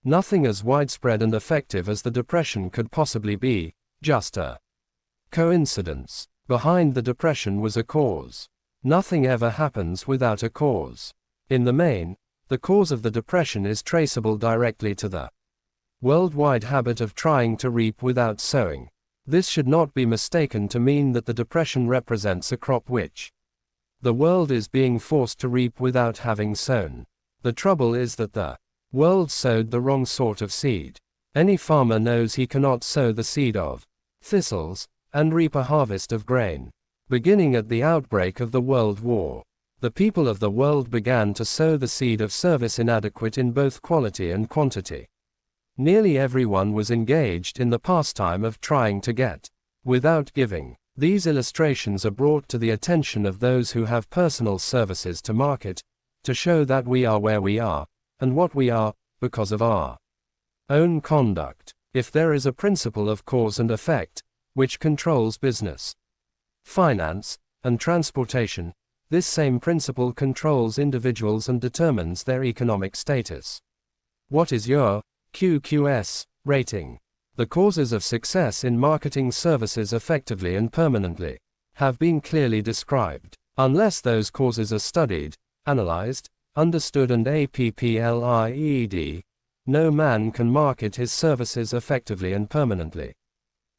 Speaker 1: Nothing as widespread and effective as the Depression could possibly be just a coincidence. Behind the Depression was a cause. Nothing ever happens without a cause. In the main, the cause of the Depression is traceable directly to the worldwide habit of trying to reap without sowing. This should not be mistaken to mean that the Depression represents a crop which the world is being forced to reap without having sown. The trouble is that the world sowed the wrong sort of seed. Any farmer knows he cannot sow the seed of thistles and reap a harvest of grain. Beginning at the outbreak of the World War, the people of the world began to sow the seed of service inadequate in both quality and quantity. Nearly everyone was engaged in the pastime of trying to get without giving. These illustrations are brought to the attention of those who have personal services to market, to show that we are where we are, and what we are, because of our own conduct. If there is a principle of cause and effect, which controls business, finance, and transportation, this same principle controls individuals and determines their economic status. What is your QQS rating? The causes of success in marketing services effectively and permanently have been clearly described. Unless those causes are studied, analyzed, understood and applied, no man can market his services effectively and permanently.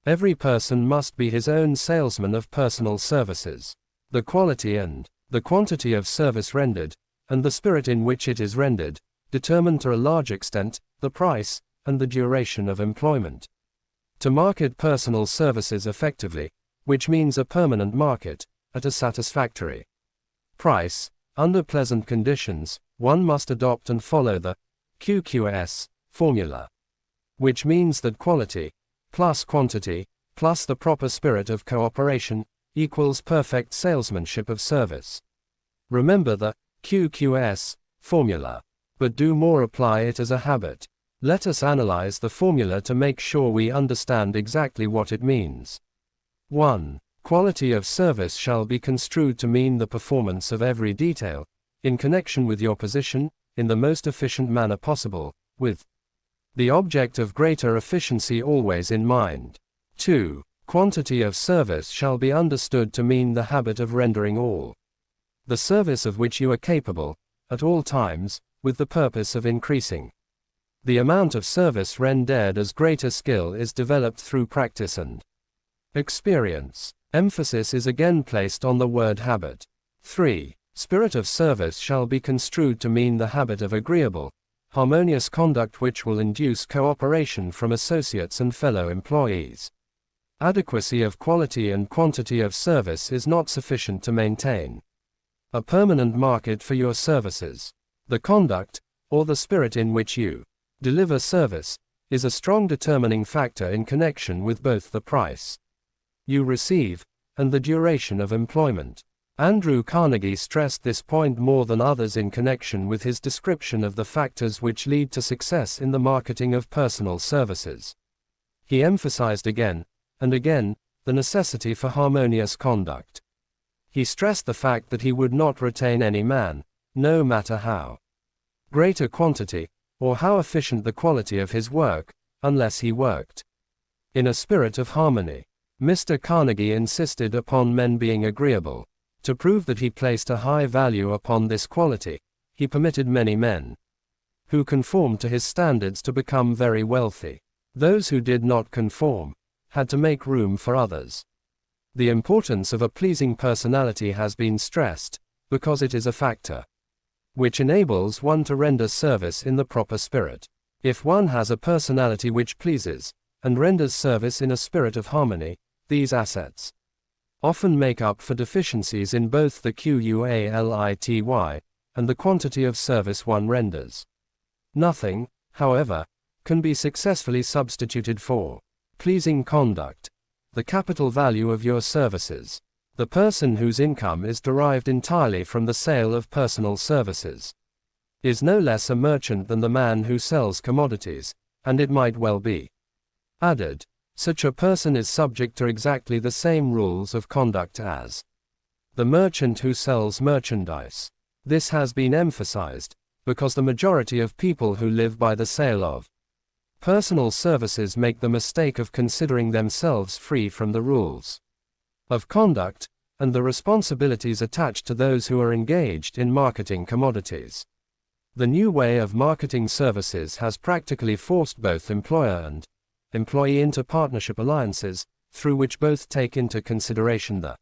Speaker 1: Every person must be his own salesman of personal services. The quality and the quantity of service rendered, and the spirit in which it is rendered, determine to a large extent the price and the duration of employment. To market personal services effectively, which means a permanent market, at a satisfactory price, under pleasant conditions, one must adopt and follow the QQS formula, which means that quality plus quantity plus the proper spirit of cooperation equals perfect salesmanship of service. Remember the QQS formula, but do more, apply it as a habit. Let us analyze the formula to make sure we understand exactly what it means. 1. Quality of service shall be construed to mean the performance of every detail, in connection with your position, in the most efficient manner possible, with the object of greater efficiency always in mind. 2. Quantity of service shall be understood to mean the habit of rendering all the service of which you are capable, at all times, with the purpose of increasing the amount of service rendered as greater skill is developed through practice and experience. Emphasis is again placed on the word habit. 3. Spirit of service shall be construed to mean the habit of agreeable, harmonious conduct which will induce cooperation from associates and fellow employees. Adequacy of quality and quantity of service is not sufficient to maintain a permanent market for your services. The conduct, or the spirit in which you deliver service, is a strong determining factor in connection with both the price you receive and the duration of employment. Andrew Carnegie stressed this point more than others in connection with his description of the factors which lead to success in the marketing of personal services. He emphasized again and again the necessity for harmonious conduct. He stressed the fact that he would not retain any man, no matter how great a quantity, or how efficient the quality of his work, unless he worked in a spirit of harmony. Mr. Carnegie insisted upon men being agreeable. To prove that he placed a high value upon this quality, he permitted many men who conformed to his standards to become very wealthy. Those who did not conform had to make room for others. The importance of a pleasing personality has been stressed, because it is a factor which enables one to render service in the proper spirit. If one has a personality which pleases, and renders service in a spirit of harmony, these assets often make up for deficiencies in both the quality and the quantity of service one renders. Nothing, however, can be successfully substituted for pleasing conduct, the capital value of your services. The person whose income is derived entirely from the sale of personal services is no less a merchant than the man who sells commodities, and it might well be added, such a person is subject to exactly the same rules of conduct as the merchant who sells merchandise. This has been emphasized, because the majority of people who live by the sale of personal services make the mistake of considering themselves free from the rules of conduct, and the responsibilities attached to those who are engaged in marketing commodities. The new way of marketing services has practically forced both employer and employee into partnership alliances, through which both take into consideration the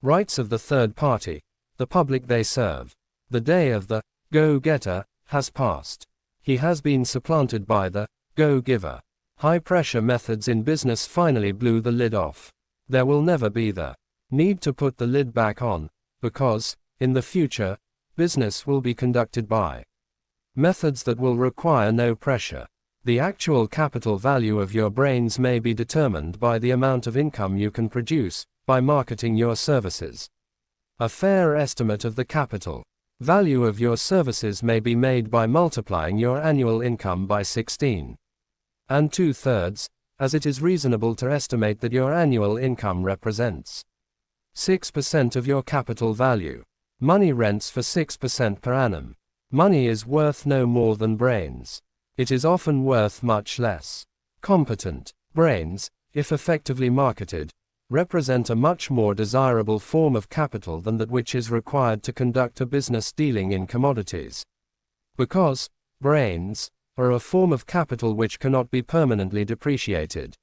Speaker 1: rights of the third party, the public they serve. The day of the go-getter has passed. He has been supplanted by the go-giver. High-pressure methods in business finally blew the lid off. There will never be the need to put the lid back on, because, in the future, business will be conducted by methods that will require no pressure. The actual capital value of your brains may be determined by the amount of income you can produce by marketing your services. A fair estimate of the capital value of your services may be made by multiplying your annual income by 16 2/3, as it is reasonable to estimate that your annual income represents 6% of your capital value. Money rents for 6% per annum. Money is worth no more than brains. It is often worth much less. Competent brains, if effectively marketed, represent a much more desirable form of capital than that which is required to conduct a business dealing in commodities. Because brains are a form of capital which cannot be permanently depreciated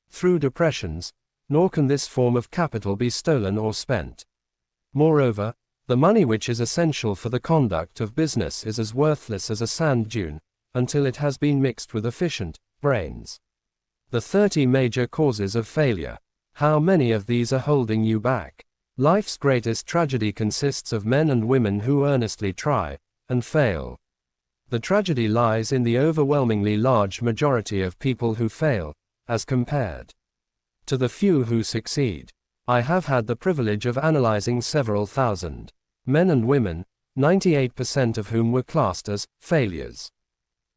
Speaker 1: through depressions, nor can this form of capital be stolen or spent. Moreover, the money which is essential for the conduct of business is as worthless as a sand dune, until it has been mixed with efficient brains. The 30 major causes of failure. How many of these are holding you back? Life's greatest tragedy consists of men and women who earnestly try and fail. The tragedy lies in the overwhelmingly large majority of people who fail, as compared to the few who succeed. I have had the privilege of analyzing several thousand men and women, 98% of whom were classed as failures.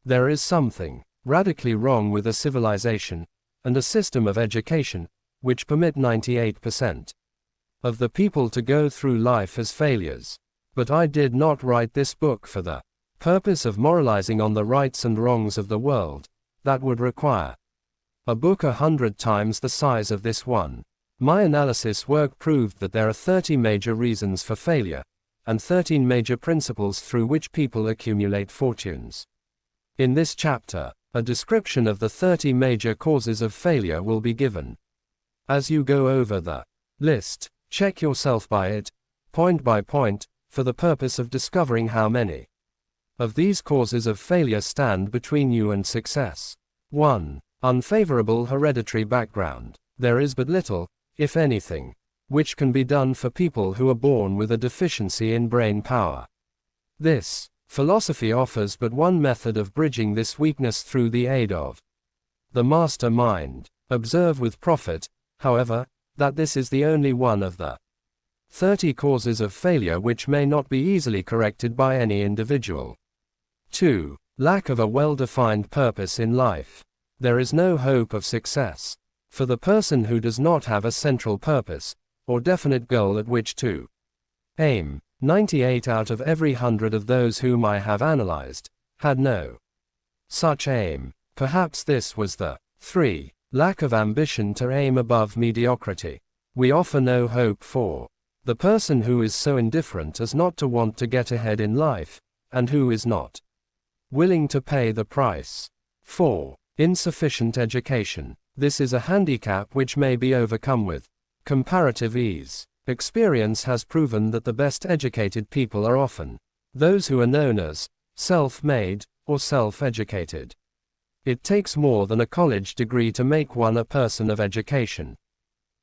Speaker 1: There is something radically wrong with a civilization and a system of education which permit 98% of the people to go through life as failures. But I did not write this book for the purpose of moralizing on the rights and wrongs of the world. That would require a book 100 times the size of this one. My analysis work proved that there are 30 major reasons for failure, and 13 major principles through which people accumulate fortunes. In this chapter, a description of the 30 major causes of failure will be given. As you go over the list, check yourself by it, point by point, for the purpose of discovering how many of these causes of failure stand between you and success. 1. Unfavorable hereditary background. There is but little, if anything, which can be done for people who are born with a deficiency in brain power. This philosophy offers but one method of bridging this weakness through the aid of the master mind. Observe with profit, however, that this is the only one of the 30 causes of failure which may not be easily corrected by any individual. 2. Lack of a well-defined purpose in life. There is no hope of success for the person who does not have a central purpose, or definite goal at which to aim. 98 out of every 100 of those whom I have analyzed had no such aim. Perhaps this was the 3. Lack of ambition to aim above mediocrity. We offer no hope for the person who is so indifferent as not to want to get ahead in life, and who is not willing to pay the price. 4. Insufficient education. This is a handicap which may be overcome with comparative ease. Experience has proven that the best educated people are often those who are known as self-made or self-educated. It takes more than a college degree to make one a person of education.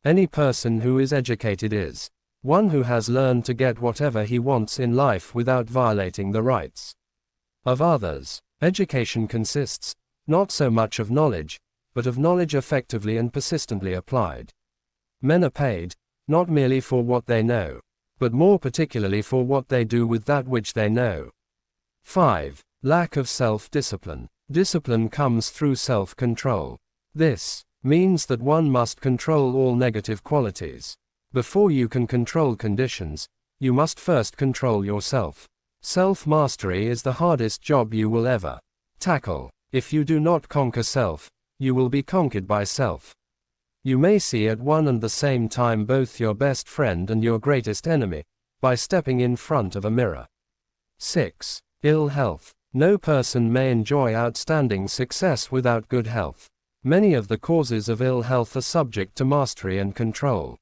Speaker 1: Any person who is educated is one who has learned to get whatever he wants in life without violating the rights of others. Education consists not so much of knowledge, but of knowledge effectively and persistently applied. Men are paid not merely for what they know, but more particularly for what they do with that which they know. 5. Lack of self-discipline. Discipline comes through self-control. This means that one must control all negative qualities. Before you can control conditions, you must first control yourself. Self-mastery is the hardest job you will ever tackle. If you do not conquer self, you will be conquered by self. You may see at one and the same time both your best friend and your greatest enemy, by stepping in front of a mirror. 6. Ill health. No person may enjoy outstanding success without good health. Many of the causes of ill health are subject to mastery and control.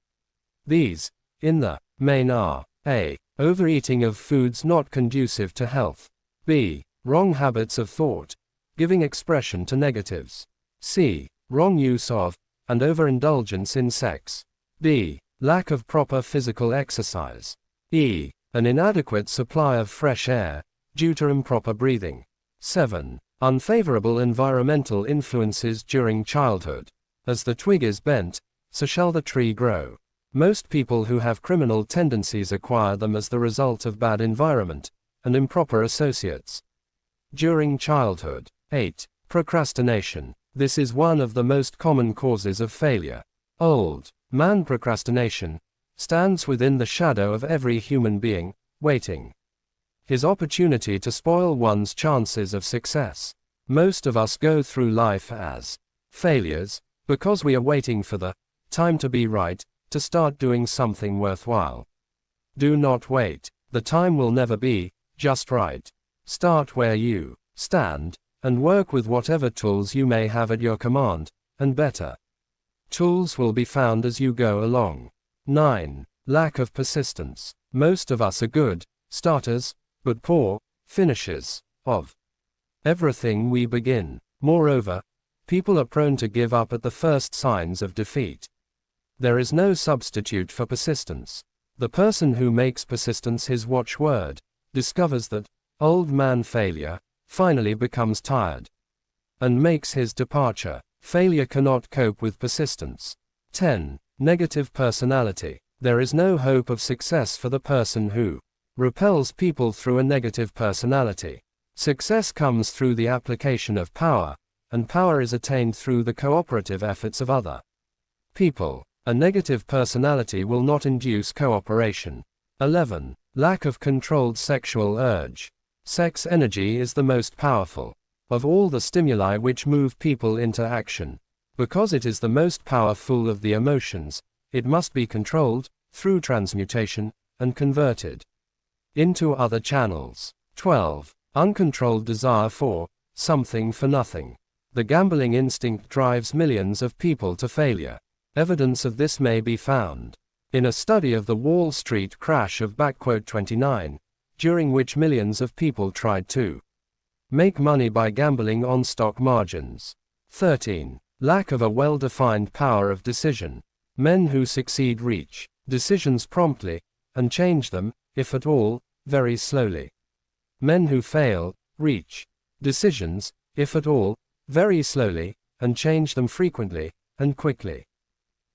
Speaker 1: These, in the main, are a. Overeating of foods not conducive to health. b. Wrong habits of thought, giving expression to negatives. c. Wrong use of, and overindulgence in sex. d. Lack of proper physical exercise. e. An inadequate supply of fresh air, due to improper breathing. 7. Unfavorable environmental influences during childhood. As the twig is bent, so shall the tree grow. Most people who have criminal tendencies acquire them as the result of bad environment and improper associates. During childhood. 8. Procrastination. This is one of the most common causes of failure. Old man procrastination stands within the shadow of every human being, waiting his opportunity to spoil one's chances of success. Most of us go through life as failures because we are waiting for the time to be right to start doing something worthwhile. Do not wait. The time will never be just right. Start where you stand, and work with whatever tools you may have at your command, and better tools will be found as you go along. 9. Lack of persistence. Most of us are good starters, but poor finishers of everything we begin. Moreover, people are prone to give up at the first signs of defeat. There is no substitute for persistence. The person who makes persistence his watchword discovers that old man failure finally becomes tired and makes his departure. Failure cannot cope with persistence. 10. Negative personality. There is no hope of success for the person who repels people through a negative personality. Success comes through the application of power, and power is attained through the cooperative efforts of other people. A negative personality will not induce cooperation. 11. Lack of controlled sexual urge. Sex energy is the most powerful of all the stimuli which move people into action. Because it is the most powerful of the emotions, it must be controlled, through transmutation, and converted into other channels. 12. Uncontrolled desire for something for nothing. The gambling instinct drives millions of people to failure. Evidence of this may be found in a study of the Wall Street crash of '29, during which millions of people tried to make money by gambling on stock margins. 13. Lack of a well-defined power of decision. Men who succeed reach decisions promptly, and change them, if at all, very slowly. Men who fail reach decisions, if at all, very slowly, and change them frequently, and quickly.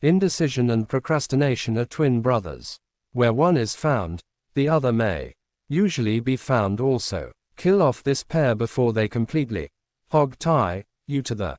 Speaker 1: Indecision and procrastination are twin brothers. Where one is found, the other may usually be found also. Kill off this pair before they completely hog-tie you to the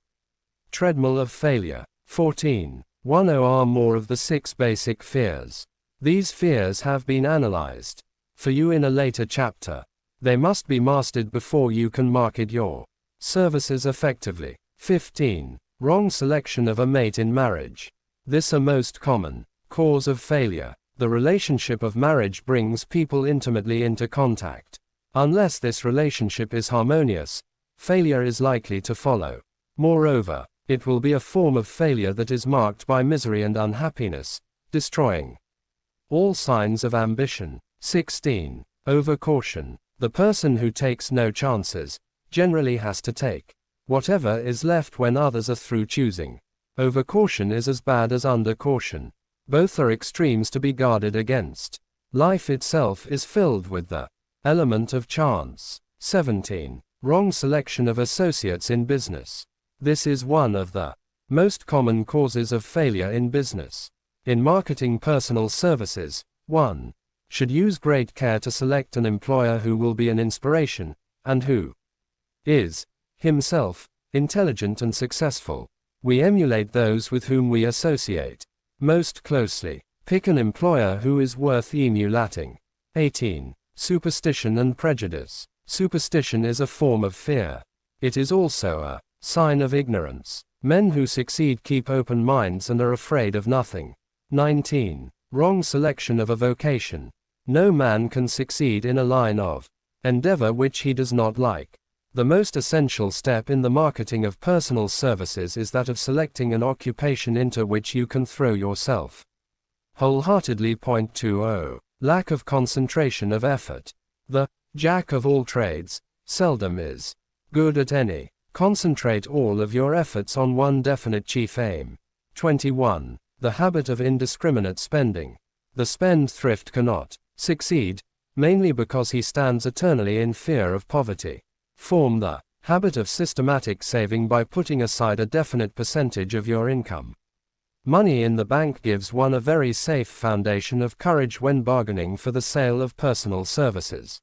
Speaker 1: treadmill of failure. 14. 10 are more of the 6 basic fears. These fears have been analyzed for you in a later chapter. They must be mastered before you can market your services effectively. 15. Wrong selection of a mate in marriage. This a most common cause of failure. The relationship of marriage brings people intimately into contact. Unless this relationship is harmonious, failure is likely to follow. Moreover, it will be a form of failure that is marked by misery and unhappiness, destroying all signs of ambition. 16. Overcaution. The person who takes no chances generally has to take whatever is left when others are through choosing. Overcaution is as bad as undercaution. Both are extremes to be guarded against. Life itself is filled with the element of chance. 17. Wrong selection of associates in business. This is one of the most common causes of failure in business. In marketing personal services, one should use great care to select an employer who will be an inspiration, and who is, himself, intelligent and successful. We emulate those with whom we associate most closely. Pick an employer who is worth emulating. 18. Superstition and prejudice. Superstition is a form of fear. It is also a sign of ignorance. Men who succeed keep open minds and are afraid of nothing. 19. Wrong selection of a vocation. No man can succeed in a line of endeavor which he does not like. The most essential step in the marketing of personal services is that of selecting an occupation into which you can throw yourself wholeheartedly. 20. Lack of concentration of effort. The jack of all trades seldom is good at any. Concentrate all of your efforts on one definite chief aim. 21. The habit of indiscriminate spending. The spendthrift cannot succeed, mainly because he stands eternally in fear of poverty. Form the habit of systematic saving by putting aside a definite percentage of your income. Money in the bank gives one a very safe foundation of courage when bargaining for the sale of personal services.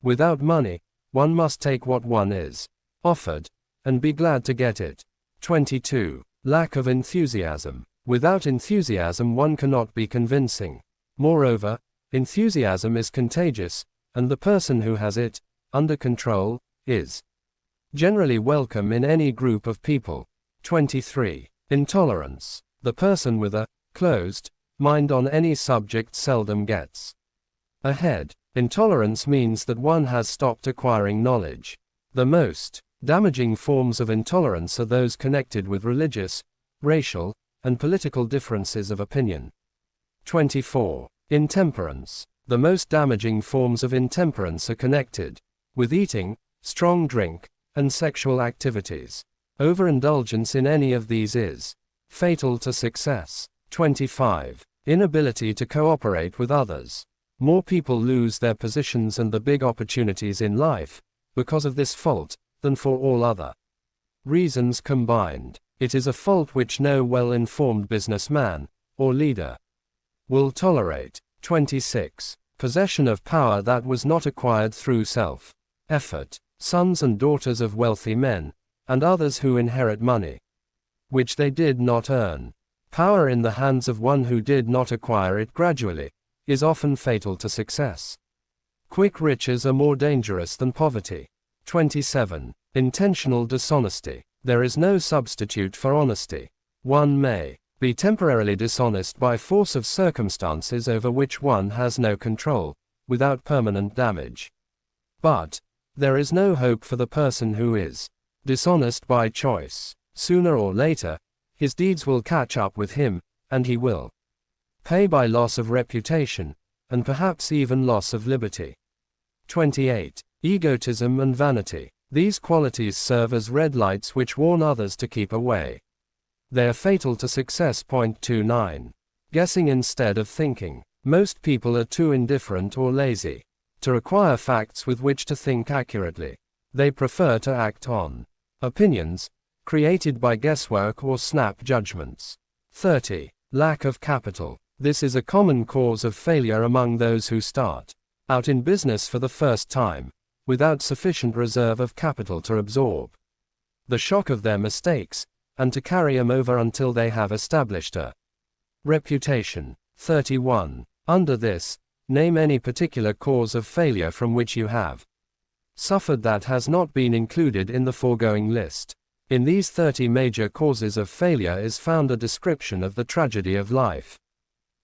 Speaker 1: Without money, one must take what one is offered, and be glad to get it. 22. Lack of enthusiasm. Without enthusiasm one cannot be convincing. Moreover, enthusiasm is contagious, and the person who has it under control is generally welcome in any group of people. 23. Intolerance. The person with a closed mind on any subject seldom gets ahead. Intolerance means that one has stopped acquiring knowledge. The most damaging forms of intolerance are those connected with religious, racial, and political differences of opinion. 24. Intemperance. The most damaging forms of intemperance are connected with eating, strong drink, and sexual activities. Overindulgence in any of these is fatal to success. 25. Inability to cooperate with others. More people lose their positions and the big opportunities in life because of this fault than for all other reasons combined. It is a fault which no well-informed businessman or leader will tolerate. 26. Possession of power that was not acquired through self-effort. Sons and daughters of wealthy men, and others who inherit money which they did not earn. Power in the hands of one who did not acquire it gradually is often fatal to success. Quick riches are more dangerous than poverty. 27. Intentional dishonesty. There is no substitute for honesty. One may be temporarily dishonest by force of circumstances over which one has no control, without permanent damage. But there is no hope for the person who is dishonest by choice. Sooner or later, his deeds will catch up with him, and he will pay by loss of reputation, and perhaps even loss of liberty. 28. Egotism and vanity. These qualities serve as red lights which warn others to keep away They are fatal to success. Point 29. Guessing instead of thinking. Most people are too indifferent or lazy to require facts with which to think accurately. They prefer to act on opinions created by guesswork or snap judgments. 30. Lack of capital. This is a common cause of failure among those who start out in business for the first time, without sufficient reserve of capital to absorb the shock of their mistakes, and to carry them over until they have established a reputation. 31. Under this, name any particular cause of failure from which you have suffered that has not been included in the foregoing list. In these 30 major causes of failure is found a description of the tragedy of life,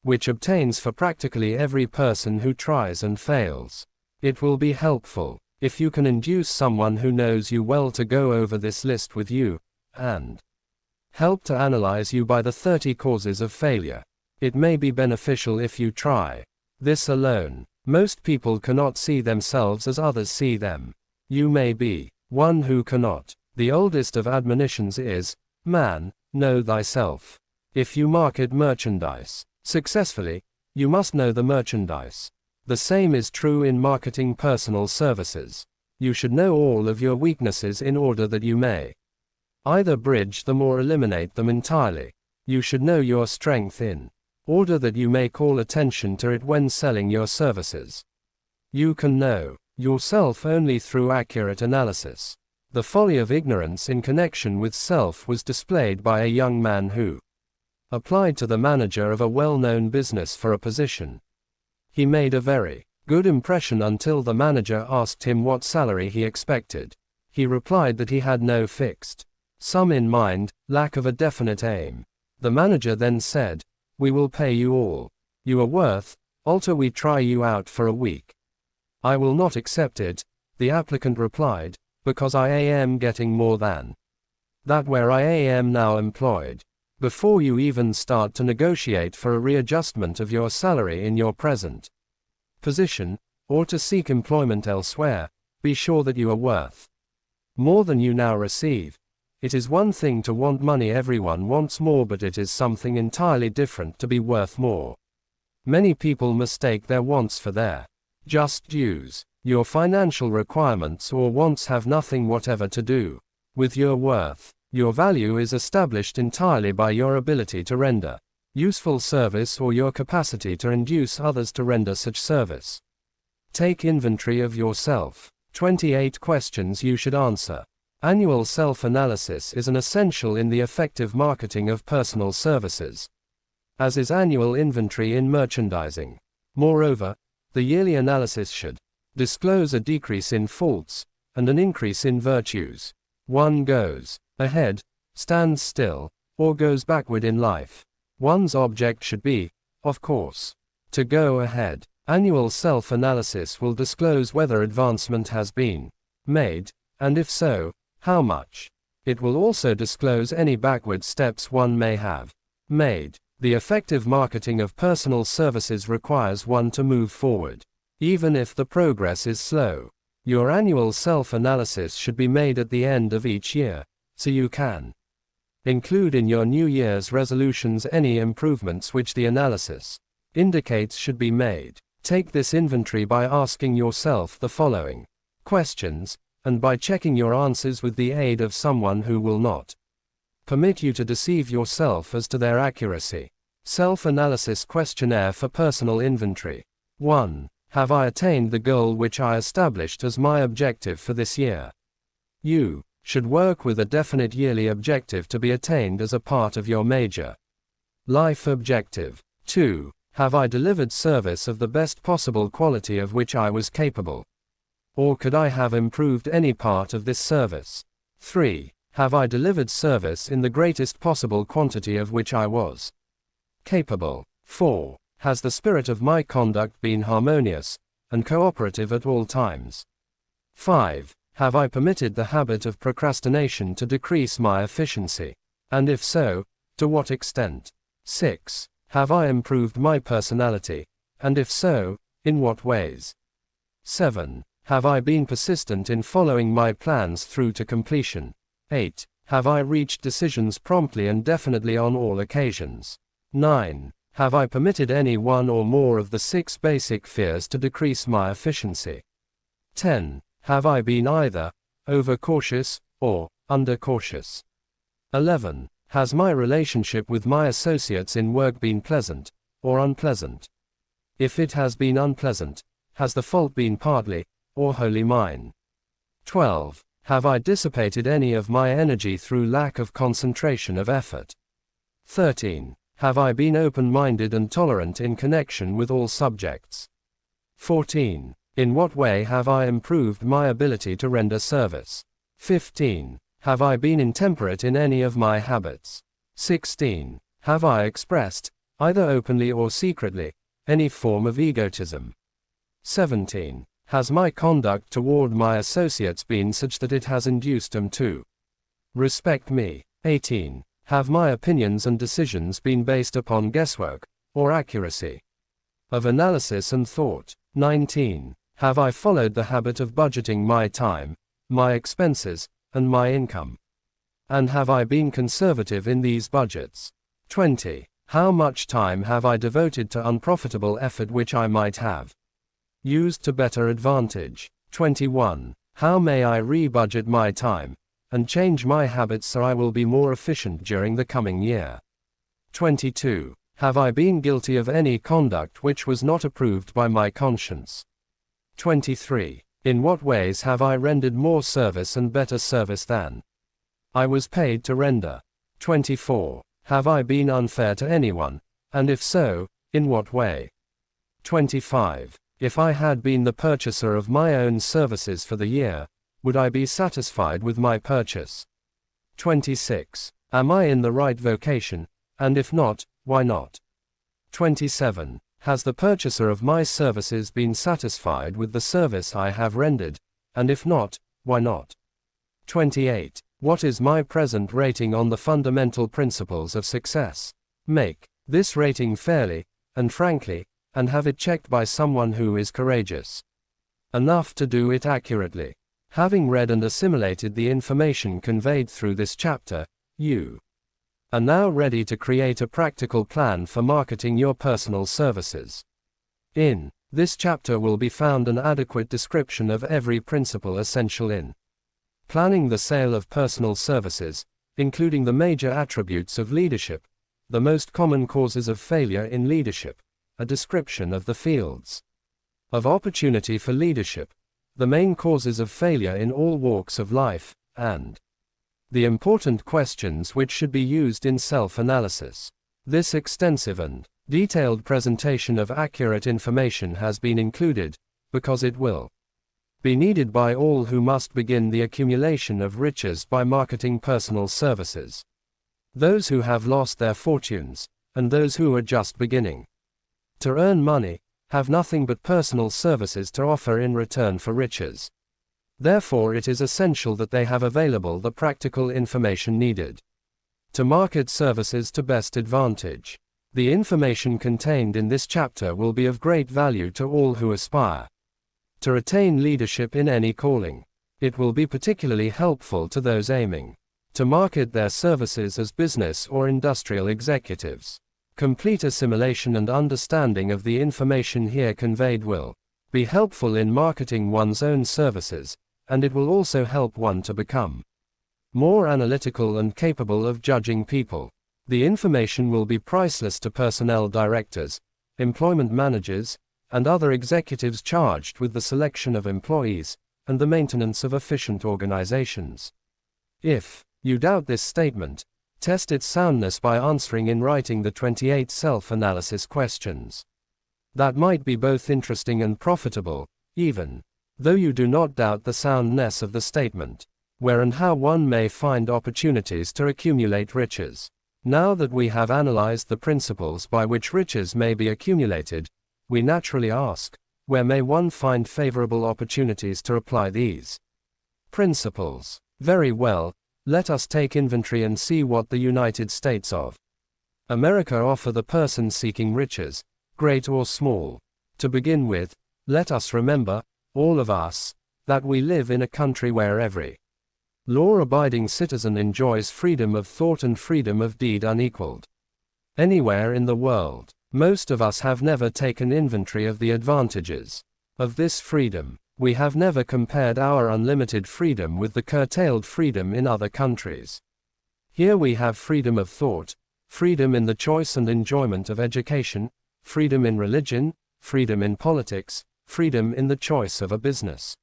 Speaker 1: which obtains for practically every person who tries and fails. It will be helpful if you can induce someone who knows you well to go over this list with you, and help to analyze you by the 30 causes of failure. It may be beneficial if you try this alone. Most people cannot see themselves as others see them. You may be one who cannot. The oldest of admonitions is, man, know thyself. If you market merchandise successfully, you must know the merchandise. The same is true in marketing personal services. You should know all of your weaknesses in order that you may either bridge them or eliminate them entirely. You should know your strength in order that you may call attention to it when selling your services. You can know yourself only through accurate analysis. The folly of ignorance in connection with self was displayed by a young man who applied to the manager of a well-known business for a position. He made a very good impression until the manager asked him what salary he expected. He replied that he had no fixed sum in mind, lack of a definite aim. The manager then said, "We will pay you all you are worth, alter we try you out for a week." "I will not accept it," the applicant replied, "because I am getting more than that where I am now employed." Before you even start to negotiate for a readjustment of your salary in your present position, or to seek employment elsewhere, be sure that you are worth more than you now receive. It is one thing to want money. Everyone wants more, but it is something entirely different to be worth more. Many people mistake their wants for their just dues. Your financial requirements or wants have nothing whatever to do with your worth. Your value is established entirely by your ability to render useful service or your capacity to induce others to render such service. Take inventory of yourself. 28 questions you should answer. Annual self-analysis is an essential in the effective marketing of personal services, as is annual inventory in merchandising. Moreover, the yearly analysis should disclose a decrease in faults and an increase in virtues. One goes ahead, stands still, or goes backward in life. One's object should be, of course, to go ahead. Annual self-analysis will disclose whether advancement has been made, and if so, how much. It will also disclose any backward steps one may have made. The effective marketing of personal services requires one to move forward, even if the progress is slow. Your annual self-analysis should be made at the end of each year, so you can include in your New Year's resolutions any improvements which the analysis indicates should be made. Take this inventory by asking yourself the following questions, and by checking your answers with the aid of someone who will not permit you to deceive yourself as to their accuracy. Self-analysis questionnaire for personal inventory. 1. Have I attained the goal which I established as my objective for this year? You should work with a definite yearly objective to be attained as a part of your major life objective. 2. Have I delivered service of the best possible quality of which I was capable? Or could I have improved any part of this service? 3. Have I delivered service in the greatest possible quantity of which I was capable? 4. Has the spirit of my conduct been harmonious and cooperative at all times? 5. Have I permitted the habit of procrastination to decrease my efficiency? And if so, to what extent? 6. Have I improved my personality? And if so, in what ways? 7. Have I been persistent in following my plans through to completion? 8. Have I reached decisions promptly and definitely on all occasions? 9. Have I permitted any one or more of the 6 basic fears to decrease my efficiency? 10. Have I been either overcautious or undercautious? 11. Has my relationship with my associates in work been pleasant or unpleasant? If it has been unpleasant, has the fault been partly or wholly mine? 12. Have I dissipated any of my energy through lack of concentration of effort? 13. Have I been open-minded and tolerant in connection with all subjects? 14. In what way have I improved my ability to render service? 15. Have I been intemperate in any of my habits? 16. Have I expressed, either openly or secretly, any form of egotism? 17. Has my conduct toward my associates been such that it has induced them to respect me? 18. Have my opinions and decisions been based upon guesswork or accuracy of analysis and thought? 19. Have I followed the habit of budgeting my time, my expenses, and my income? And have I been conservative in these budgets? 20. How much time have I devoted to unprofitable effort which I might have used to better advantage? 21. How may I re-budget my time and change my habits so I will be more efficient during the coming year? 22. Have I been guilty of any conduct which was not approved by my conscience? 23. In what ways have I rendered more service and better service than I was paid to render? 24. Have I been unfair to anyone, and if so, in what way? 25. If I had been the purchaser of my own services for the year, would I be satisfied with my purchase? 26. Am I in the right vocation, and if not, why not? 27. Has the purchaser of my services been satisfied with the service I have rendered, and if not, why not? 28. What is my present rating on the fundamental principles of success? Make this rating fairly and frankly, and have it checked by someone who is courageous enough to do it accurately. Having read and assimilated the information conveyed through this chapter, you are now ready to create a practical plan for marketing your personal services. In this chapter will be found an adequate description of every principle essential in planning the sale of personal services, including the major attributes of leadership, the most common causes of failure in leadership, a description of the fields of opportunity for leadership, the main causes of failure in all walks of life, and the important questions which should be used in self-analysis. This extensive and detailed presentation of accurate information has been included, because it will be needed by all who must begin the accumulation of riches by marketing personal services. Those who have lost their fortunes, and those who are just beginning to earn money, have nothing but personal services to offer in return for riches. Therefore it is essential that they have available the practical information needed to market services to best advantage. The information contained in this chapter will be of great value to all who aspire to retain leadership in any calling. It will be particularly helpful to those aiming to market their services as business or industrial executives. Complete assimilation and understanding of the information here conveyed will be helpful in marketing one's own services, and it will also help one to become more analytical and capable of judging people. The information will be priceless to personnel directors, employment managers, and other executives charged with the selection of employees and the maintenance of efficient organizations. If you doubt this statement, test its soundness by answering in writing the 28 self-analysis questions. That might be both interesting and profitable, even though you do not doubt the soundness of the statement. Where and how one may find opportunities to accumulate riches. Now that we have analyzed the principles by which riches may be accumulated, we naturally ask, where may one find favorable opportunities to apply these principles? Very well, let us take inventory and see what the United States of America offer the person seeking riches, great or small. To begin with, let us remember, all of us, that we live in a country where every Law-abiding citizen enjoys freedom of thought and freedom of deed unequaled. Anywhere in the world. Most of us have never taken inventory of the advantages of this freedom. We have never compared our unlimited freedom with the curtailed freedom in other countries. Here we have freedom of thought, freedom in the choice and enjoyment of education, freedom in religion, freedom in politics, freedom in the choice of a business,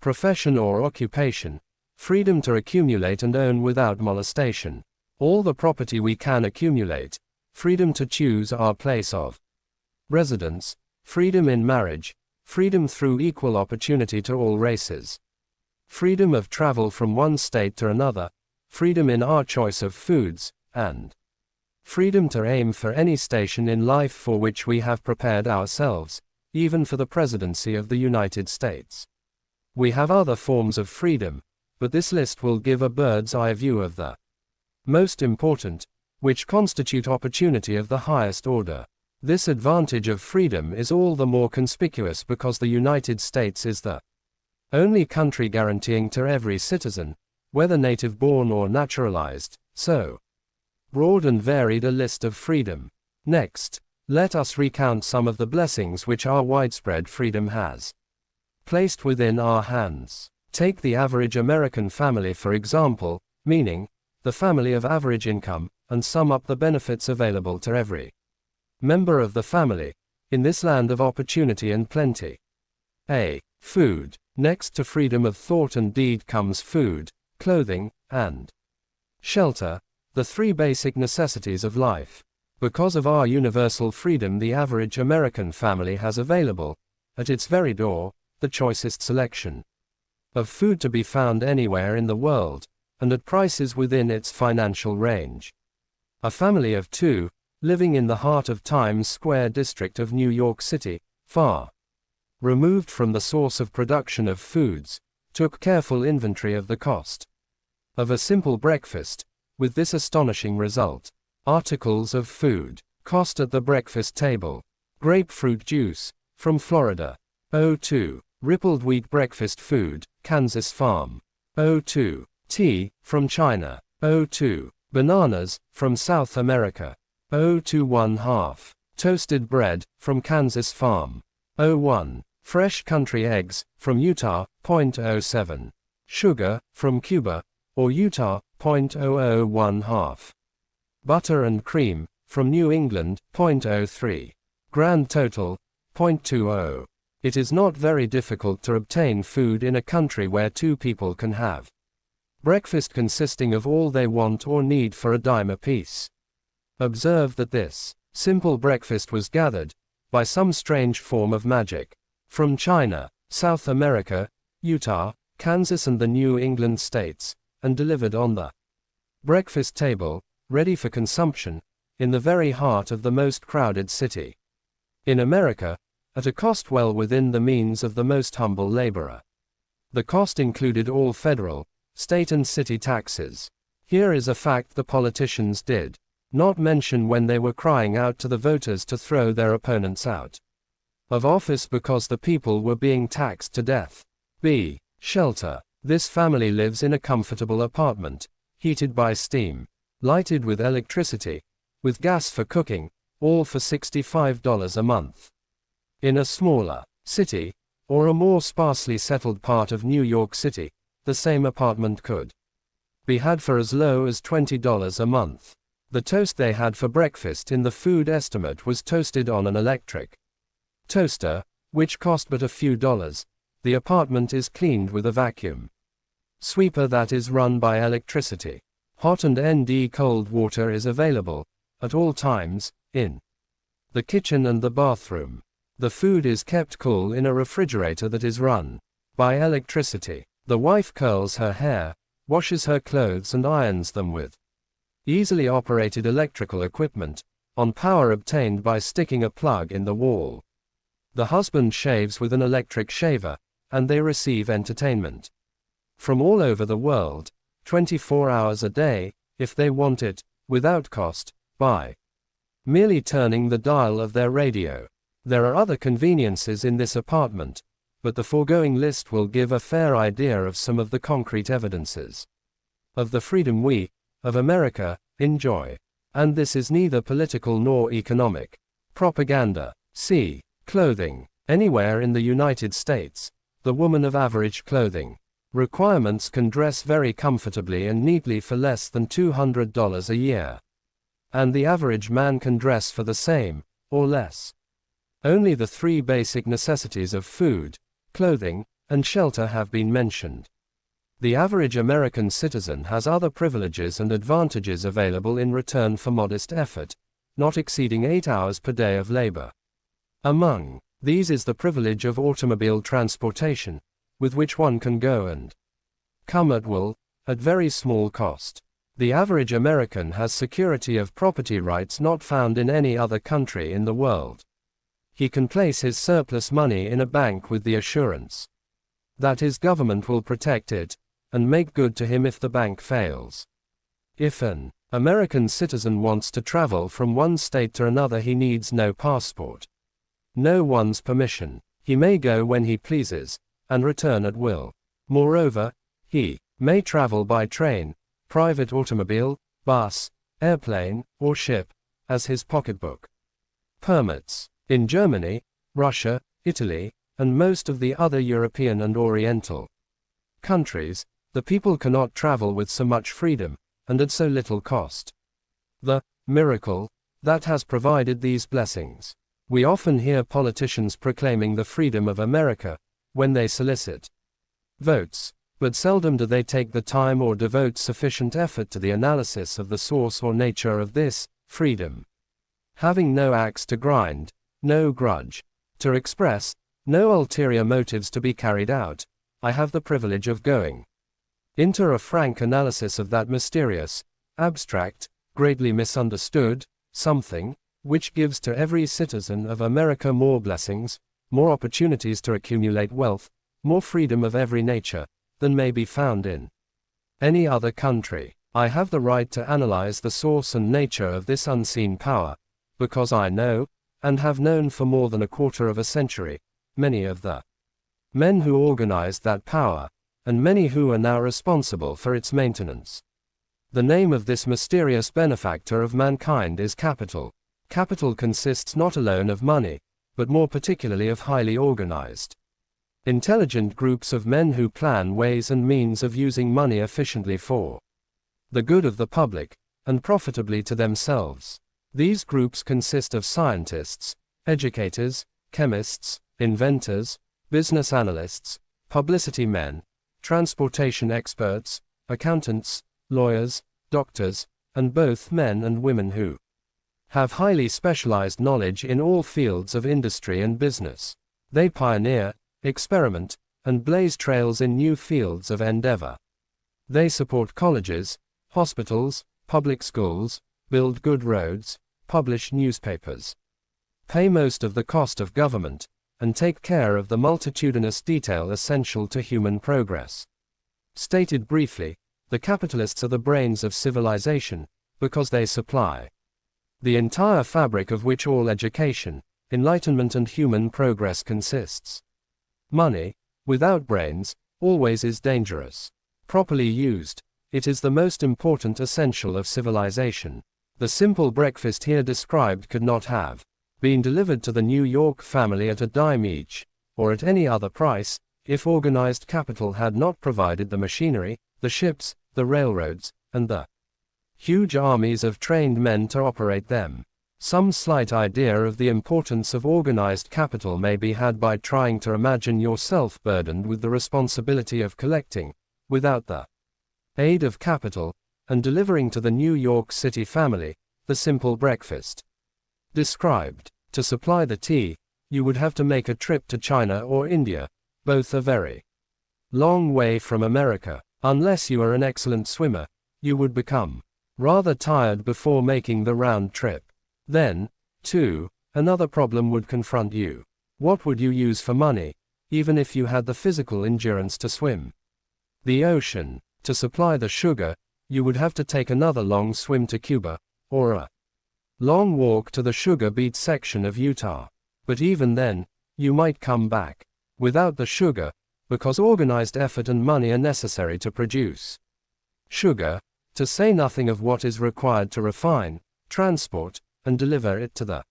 Speaker 1: profession or occupation, freedom to accumulate and own without molestation all the property we can accumulate, freedom to choose our place of residence, freedom in marriage, freedom through equal opportunity to all races, freedom of travel from one state to another, freedom in our choice of foods, and freedom to aim for any station in life for which we have prepared ourselves, even for the presidency of the United States. We have other forms of freedom, but this list will give a bird's eye view of the most important, which constitute opportunity of the highest order. This advantage of freedom is all the more conspicuous because the United States is the only country guaranteeing to every citizen, whether native-born or naturalized, so broad and varied a list of freedom. Next, let us recount some of the blessings which our widespread freedom has placed within our hands. Take the average American family for example, meaning the family of average income, and sum up the benefits available to every member of the family in this land of opportunity and plenty. A. Food. Next to freedom of thought and deed comes food, clothing, and shelter, the three basic necessities of life. Because of our universal freedom, the average American family has available, at its very door, the choicest selection of food to be found anywhere in the world, and at prices within its financial range. A family of two, living in the heart of Times Square district of New York City, far removed from the source of production of foods, took careful inventory of the cost of a simple breakfast, with this astonishing result. Articles of food. Cost at the breakfast table. Grapefruit juice, from Florida. 02. Rippled wheat breakfast food, Kansas farm. 02. Tea, from China. 02. Bananas, from South America. 02 1/2. Toasted bread, from Kansas farm. 01. Fresh country eggs, from Utah, 0.07. Sugar, from Cuba, or Utah, 0.001/2. Butter and cream, from New England, 0.03. Grand total, 0.20. It is not very difficult to obtain food in a country where two people can have breakfast consisting of all they want or need for a dime apiece. Observe that this simple breakfast was gathered, by some strange form of magic, from China, South America, Utah, Kansas and the New England states, and delivered on the breakfast table, ready for consumption, in the very heart of the most crowded city in America, at a cost well within the means of the most humble laborer. The cost included all federal, state and city taxes. Here is a fact the politicians did not mention when they were crying out to the voters to throw their opponents out of office because the people were being taxed to death. B. Shelter. This family lives in a comfortable apartment, heated by steam, lighted with electricity, with gas for cooking, all for $65 a month. In a smaller city, or a more sparsely settled part of New York City, the same apartment could be had for as low as $20 a month. The toast they had for breakfast in the food estimate was toasted on an electric toaster, which cost but a few dollars. The apartment is cleaned with a vacuum sweeper that is run by electricity. Hot and cold water is available, at all times, in the kitchen and the bathroom. The food is kept cool in a refrigerator that is run by electricity. The wife curls her hair, washes her clothes and irons them with easily operated electrical equipment, on power obtained by sticking a plug in the wall. The husband shaves with an electric shaver, and they receive entertainment from all over the world, 24 hours a day, if they want it, without cost, by merely turning the dial of their radio. There are other conveniences in this apartment, but the foregoing list will give a fair idea of some of the concrete evidences of the freedom we, of America, enjoy. And this is neither political nor economic propaganda. C. Clothing. Anywhere in the United States, the woman of average clothing requirements can dress very comfortably and neatly for less than $200 a year. And the average man can dress for the same, or less. Only the three basic necessities of food, clothing, and shelter have been mentioned. The average American citizen has other privileges and advantages available in return for modest effort, not exceeding 8 hours per day of labor. Among these is the privilege of automobile transportation, with which one can go and come at will, at very small cost. The average American has security of property rights not found in any other country in the world. He can place his surplus money in a bank with the assurance that his government will protect it, and make good to him if the bank fails. If an American citizen wants to travel from one state to another, he needs no passport, no one's permission. He may go when he pleases, and return at will. Moreover, he may travel by train, private automobile, bus, airplane, or ship, as his pocketbook permits. In Germany, Russia, Italy, and most of the other European and Oriental countries, the people cannot travel with so much freedom, and at so little cost. The miracle that has provided these blessings. We often hear politicians proclaiming the freedom of America when they solicit votes, but seldom do they take the time or devote sufficient effort to the analysis of the source or nature of this freedom. Having no axe to grind, no grudge to express, no ulterior motives to be carried out, I have the privilege of going into a frank analysis of that mysterious, abstract, greatly misunderstood something, which gives to every citizen of America more blessings, more opportunities to accumulate wealth, more freedom of every nature, than may be found in any other country. I have the right to analyze the source and nature of this unseen power, because I know, and have known for more than a quarter of a century, many of the men who organized that power, and many who are now responsible for its maintenance. The name of this mysterious benefactor of mankind is capital. Capital consists not alone of money, but more particularly of highly organized, intelligent groups of men who plan ways and means of using money efficiently for the good of the public, and profitably to themselves. These groups consist of scientists, educators, chemists, inventors, business analysts, publicity men, transportation experts, accountants, lawyers, doctors, and both men and women who have highly specialized knowledge in all fields of industry and business. They pioneer, experiment, and blaze trails in new fields of endeavor. They support colleges, hospitals, public schools, build good roads, publish newspapers, pay most of the cost of government, and take care of the multitudinous detail essential to human progress. Stated briefly, the capitalists are the brains of civilization, because they supply the entire fabric of which all education, enlightenment and human progress consists. Money, without brains, always is dangerous. Properly used, it is the most important essential of civilization. The simple breakfast here described could not have been delivered to the New York family at a dime each, or at any other price, if organized capital had not provided the machinery, the ships, the railroads, and the huge armies of trained men to operate them. Some slight idea of the importance of organized capital may be had by trying to imagine yourself burdened with the responsibility of collecting, without the aid of capital, and delivering to the New York City family, the simple breakfast described. To supply the tea, you would have to make a trip to China or India, both a very long way from America. Unless you are an excellent swimmer, you would become rather tired before making the round trip. Then, too, another problem would confront you. What would you use for money, even if you had the physical endurance to swim the ocean? To supply the sugar, you would have to take another long swim to Cuba, or a long walk to the sugar beet section of Utah. But even then, you might come back without the sugar, because organized effort and money are necessary to produce sugar, to say nothing of what is required to refine, transport, and deliver it to the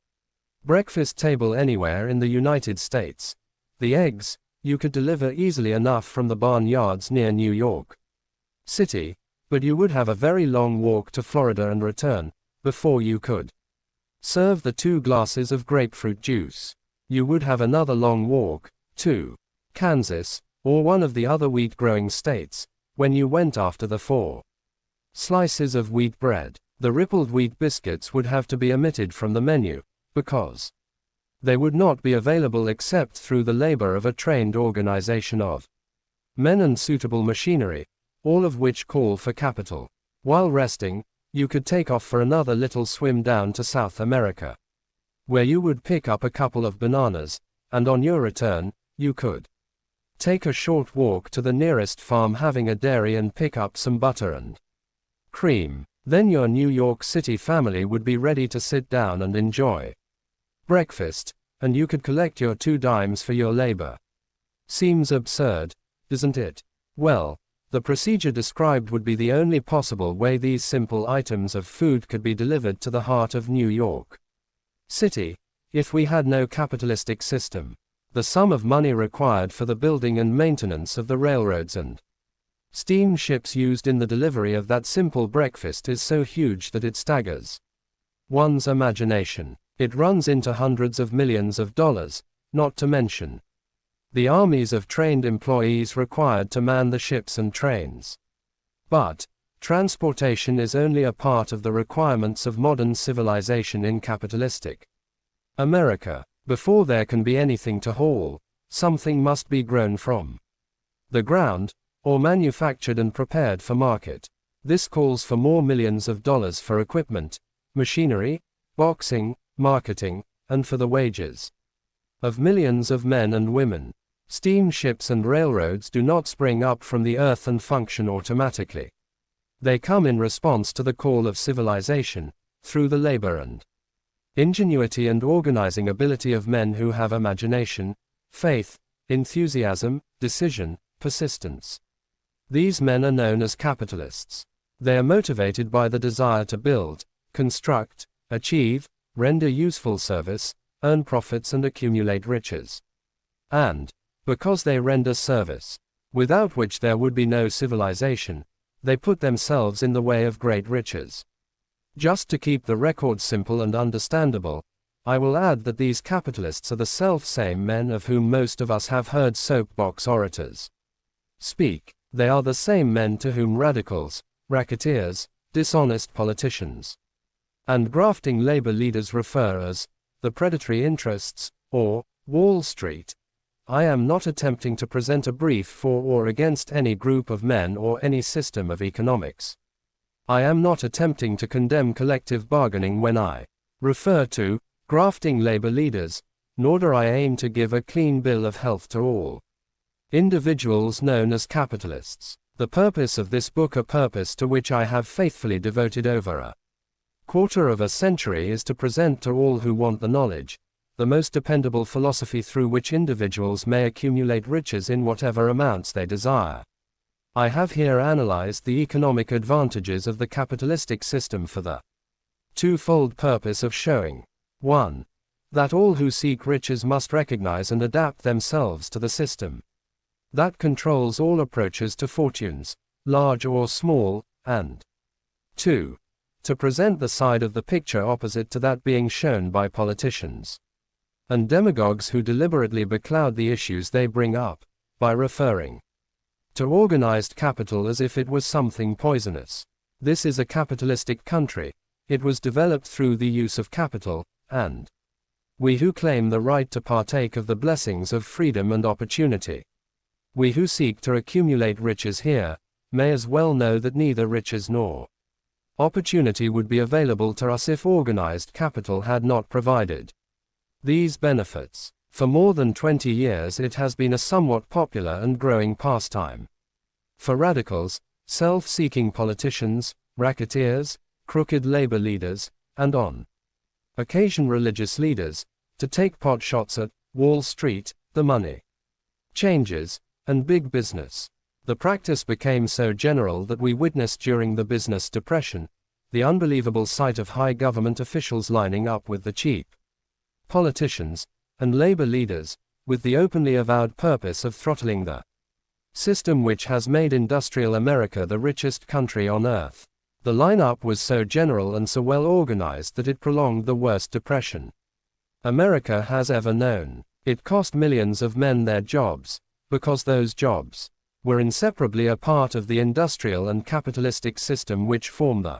Speaker 1: breakfast table anywhere in the United States. The eggs, you could deliver easily enough from the barnyards near New York City, but you would have a very long walk to Florida and return, before you could serve the 2 glasses of grapefruit juice. You would have another long walk, to Kansas, or one of the other wheat-growing states, when you went after the 4 slices of wheat bread. The rippled wheat biscuits would have to be omitted from the menu, because they would not be available except through the labor of a trained organization of men and suitable machinery, all of which call for capital. While resting, you could take off for another little swim down to South America, where you would pick up a couple of bananas, and on your return, you could take a short walk to the nearest farm having a dairy and pick up some butter and cream. Then your New York City family would be ready to sit down and enjoy breakfast, and you could collect your 2 dimes for your labor. Seems absurd, doesn't it? Well, the procedure described would be the only possible way these simple items of food could be delivered to the heart of New York City, if we had no capitalistic system. The sum of money required for the building and maintenance of the railroads and steamships used in the delivery of that simple breakfast is so huge that it staggers one's imagination. It runs into hundreds of millions of dollars, not to mention the armies of trained employees required to man the ships and trains. But transportation is only a part of the requirements of modern civilization in capitalistic America. Before there can be anything to haul, something must be grown from the ground, or manufactured and prepared for market. This calls for more millions of dollars for equipment, machinery, boxing, marketing, and for the wages of millions of men and women. Steamships and railroads do not spring up from the earth and function automatically. They come in response to the call of civilization, through the labor and ingenuity and organizing ability of men who have imagination, faith, enthusiasm, decision, persistence. These men are known as capitalists. They are motivated by the desire to build, construct, achieve, render useful service, earn profits and accumulate riches. And, because they render service, without which there would be no civilization, they put themselves in the way of great riches. Just to keep the record simple and understandable, I will add that these capitalists are the self-same men of whom most of us have heard soapbox orators speak. They are the same men to whom radicals, racketeers, dishonest politicians, and grafting labor leaders refer as the predatory interests, or Wall Street. I am not attempting to present a brief for or against any group of men or any system of economics. I am not attempting to condemn collective bargaining when I refer to grafting labor leaders, nor do I aim to give a clean bill of health to all individuals known as capitalists. The purpose of this book, a purpose to which I have faithfully devoted over a quarter of a century, is to present to all who want the knowledge, the most dependable philosophy through which individuals may accumulate riches in whatever amounts they desire. I have here analyzed the economic advantages of the capitalistic system for the twofold purpose of showing 1. That all who seek riches must recognize and adapt themselves to the system that controls all approaches to fortunes, large or small, and 2. To present the side of the picture opposite to that being shown by politicians and demagogues who deliberately becloud the issues they bring up, by referring to organized capital as if it was something poisonous. This is a capitalistic country. It was developed through the use of capital, and we who claim the right to partake of the blessings of freedom and opportunity, we who seek to accumulate riches here, may as well know that neither riches nor opportunity would be available to us if organized capital had not provided these benefits. For more than 20 years it has been a somewhat popular and growing pastime for radicals, self-seeking politicians, racketeers, crooked labor leaders, and on occasion religious leaders, to take pot shots at Wall Street, the money changes, and big business. The practice became so general that we witnessed during the business depression, the unbelievable sight of high government officials lining up with the cheap politicians and labor leaders, with the openly avowed purpose of throttling the system which has made industrial America the richest country on earth. The lineup was so general and so well organized that it prolonged the worst depression America has ever known. It cost millions of men their jobs, because those jobs were inseparably a part of the industrial and capitalistic system which formed the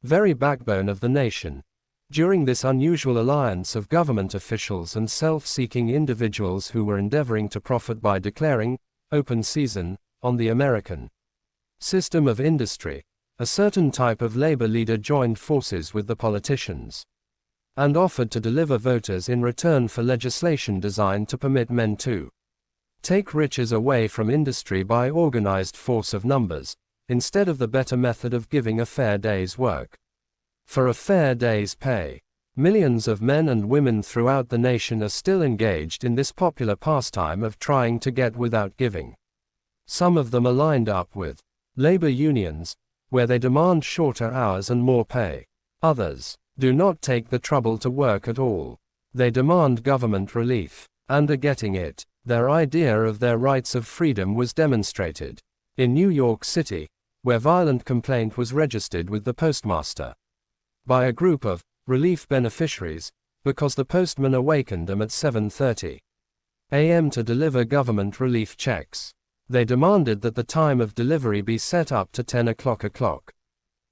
Speaker 1: very backbone of the nation. During this unusual alliance of government officials and self-seeking individuals who were endeavoring to profit by declaring open season on the American system of industry, a certain type of labor leader joined forces with the politicians and offered to deliver voters in return for legislation designed to permit men to take riches away from industry by organized force of numbers, instead of the better method of giving a fair day's work for a fair day's pay. Millions of men and women throughout the nation are still engaged in this popular pastime of trying to get without giving. Some of them are lined up with labor unions, where they demand shorter hours and more pay. Others do not take the trouble to work at all. They demand government relief, and are getting it. Their idea of their rights of freedom was demonstrated in New York City, where violent complaint was registered with the postmaster by a group of relief beneficiaries, because the postman awakened them at 7:30 a.m. to deliver government relief checks. They demanded that the time of delivery be set up to 10 o'clock.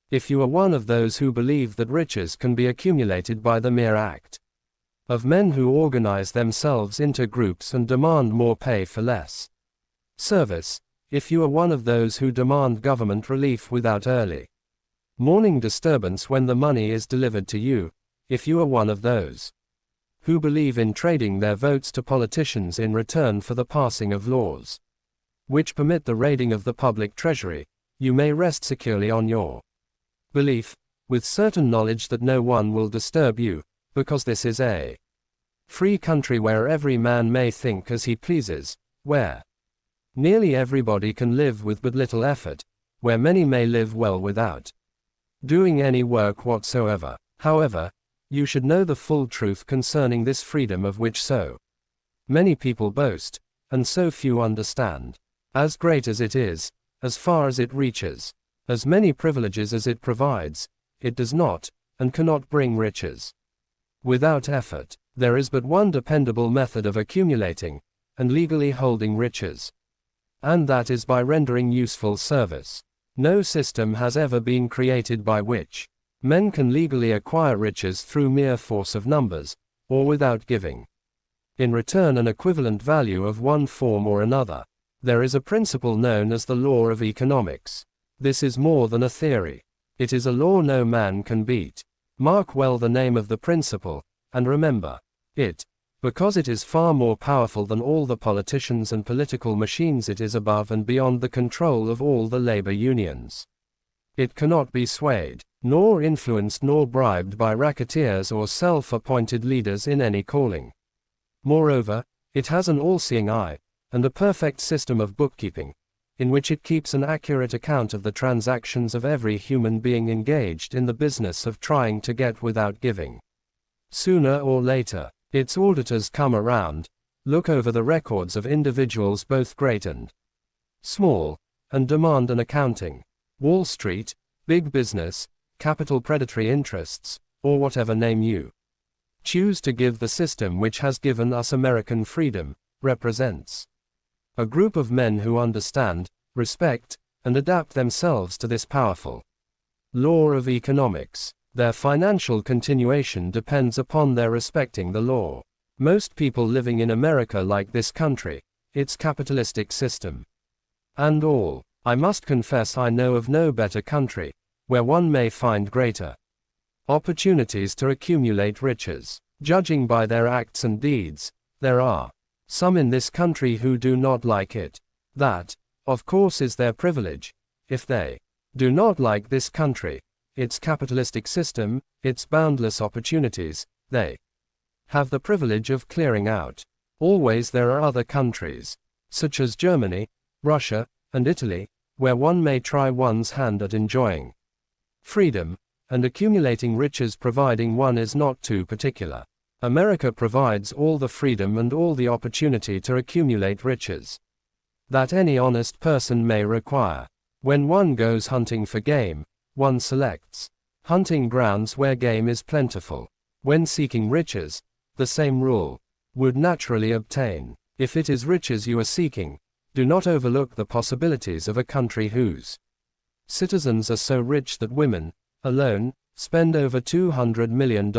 Speaker 1: If you are one of those who believe that riches can be accumulated by the mere act of men who organize themselves into groups and demand more pay for less service, if you are one of those who demand government relief without early morning disturbance when the money is delivered to you, if you are one of those who believe in trading their votes to politicians in return for the passing of laws which permit the raiding of the public treasury, you may rest securely on your belief, with certain knowledge that no one will disturb you, because this is a free country where every man may think as he pleases, where nearly everybody can live with but little effort, where many may live well without doing any work whatsoever. However, you should know the full truth concerning this freedom of which so many people boast, and so few understand. As great as it is, as far as it reaches, as many privileges as it provides, it does not, and cannot bring riches. Without effort, there is but one dependable method of accumulating, and legally holding riches. And that is by rendering useful service. No system has ever been created by which men can legally acquire riches through mere force of numbers, or without giving in return an equivalent value of one form or another. There is a principle known as the law of economics. This is more than a theory. It is a law no man can beat. Mark well the name of the principle, and remember it, because it is far more powerful than all the politicians and political machines. It is above and beyond the control of all the labor unions. It cannot be swayed, nor influenced nor bribed by racketeers or self-appointed leaders in any calling. Moreover, it has an all-seeing eye, and a perfect system of bookkeeping, in which it keeps an accurate account of the transactions of every human being engaged in the business of trying to get without giving. Sooner or later, its auditors come around, look over the records of individuals both great and small, and demand an accounting. Wall Street, big business, capital predatory interests, or whatever name you choose to give the system which has given us American freedom, represents a group of men who understand, respect, and adapt themselves to this powerful law of economics. Their financial continuation depends upon their respecting the law. Most people living in America like this country, its capitalistic system. And all, I must confess I know of no better country, where one may find greater opportunities to accumulate riches. Judging by their acts and deeds, there are some in this country who do not like it. That, of course, is their privilege. If they do not like this country, its capitalistic system, its boundless opportunities, they have the privilege of clearing out. Always there are other countries such as Germany, Russia, and Italy, where one may try one's hand at enjoying freedom and accumulating riches providing one is not too particular. America provides all the freedom and all the opportunity to accumulate riches that any honest person may require. When one goes hunting for game, one selects hunting grounds where game is plentiful. When seeking riches, the same rule would naturally obtain. If it is riches you are seeking, do not overlook the possibilities of a country whose citizens are so rich that women, alone, spend over $200 million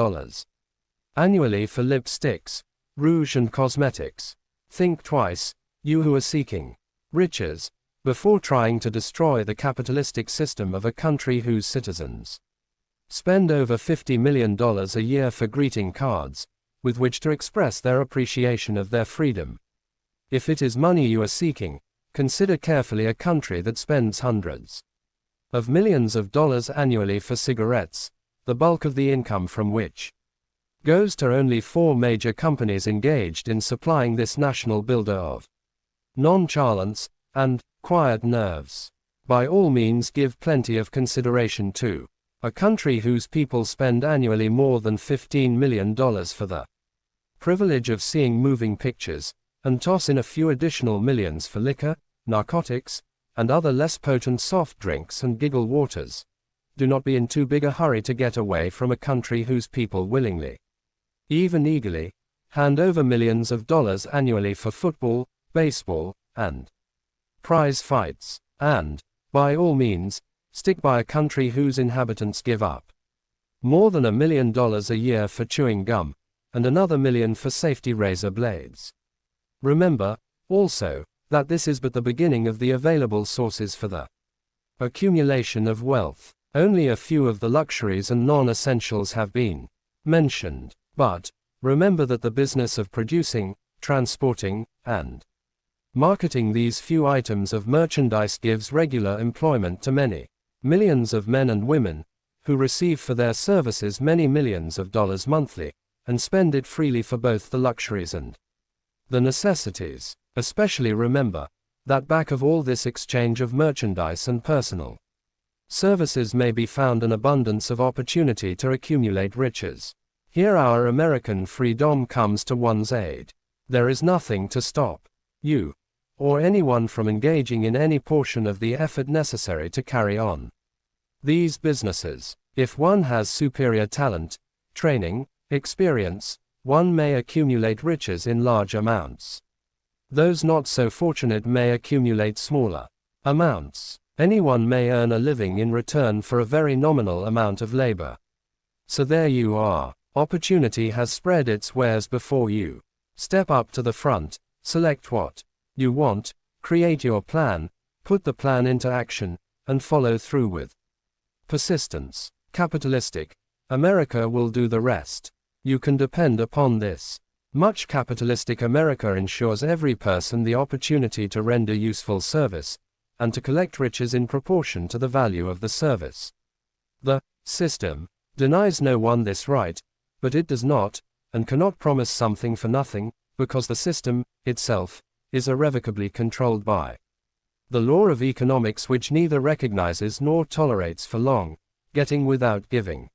Speaker 1: annually for lipsticks, rouge and cosmetics. Think twice, you who are seeking riches, before trying to destroy the capitalistic system of a country whose citizens spend over $50 million a year for greeting cards, with which to express their appreciation of their freedom. If it is money you are seeking, consider carefully a country that spends hundreds of millions of dollars annually for cigarettes, the bulk of the income from which goes to only 4 major companies engaged in supplying this national builder of nonchalance and quiet nerves. By all means give plenty of consideration to a country whose people spend annually more than $15 million for the privilege of seeing moving pictures, and toss in a few additional millions for liquor, narcotics, and other less potent soft drinks and giggle waters. Do not be in too big a hurry to get away from a country whose people willingly, even eagerly, hand over millions of dollars annually for football, baseball, and prize fights. And, by all means, stick by a country whose inhabitants give up more than $1 million a year for chewing gum, and another $1 million for safety razor blades. Remember, also, that this is but the beginning of the available sources for the accumulation of wealth. Only a few of the luxuries and non-essentials have been mentioned. But, remember that the business of producing, transporting, and marketing these few items of merchandise gives regular employment to many millions of men and women, who receive for their services many millions of dollars monthly, and spend it freely for both the luxuries and the necessities. Especially remember that back of all this exchange of merchandise and personal services may be found an abundance of opportunity to accumulate riches. Here our American freedom comes to one's aid. There is nothing to stop you or anyone from engaging in any portion of the effort necessary to carry on these businesses. If one has superior talent, training, experience, one may accumulate riches in large amounts. Those not so fortunate may accumulate smaller amounts. Anyone may earn a living in return for a very nominal amount of labor. So there you are. Opportunity has spread its wares before you. Step up to the front, select what you want, create your plan, put the plan into action, and follow through with persistence. Capitalistic America will do the rest. You can depend upon this. Much capitalistic America ensures every person the opportunity to render useful service, and to collect riches in proportion to the value of the service. The system denies no one this right, but it does not, and cannot promise something for nothing, because the system, itself, is irrevocably controlled by the law of economics, which neither recognizes nor tolerates for long getting without giving.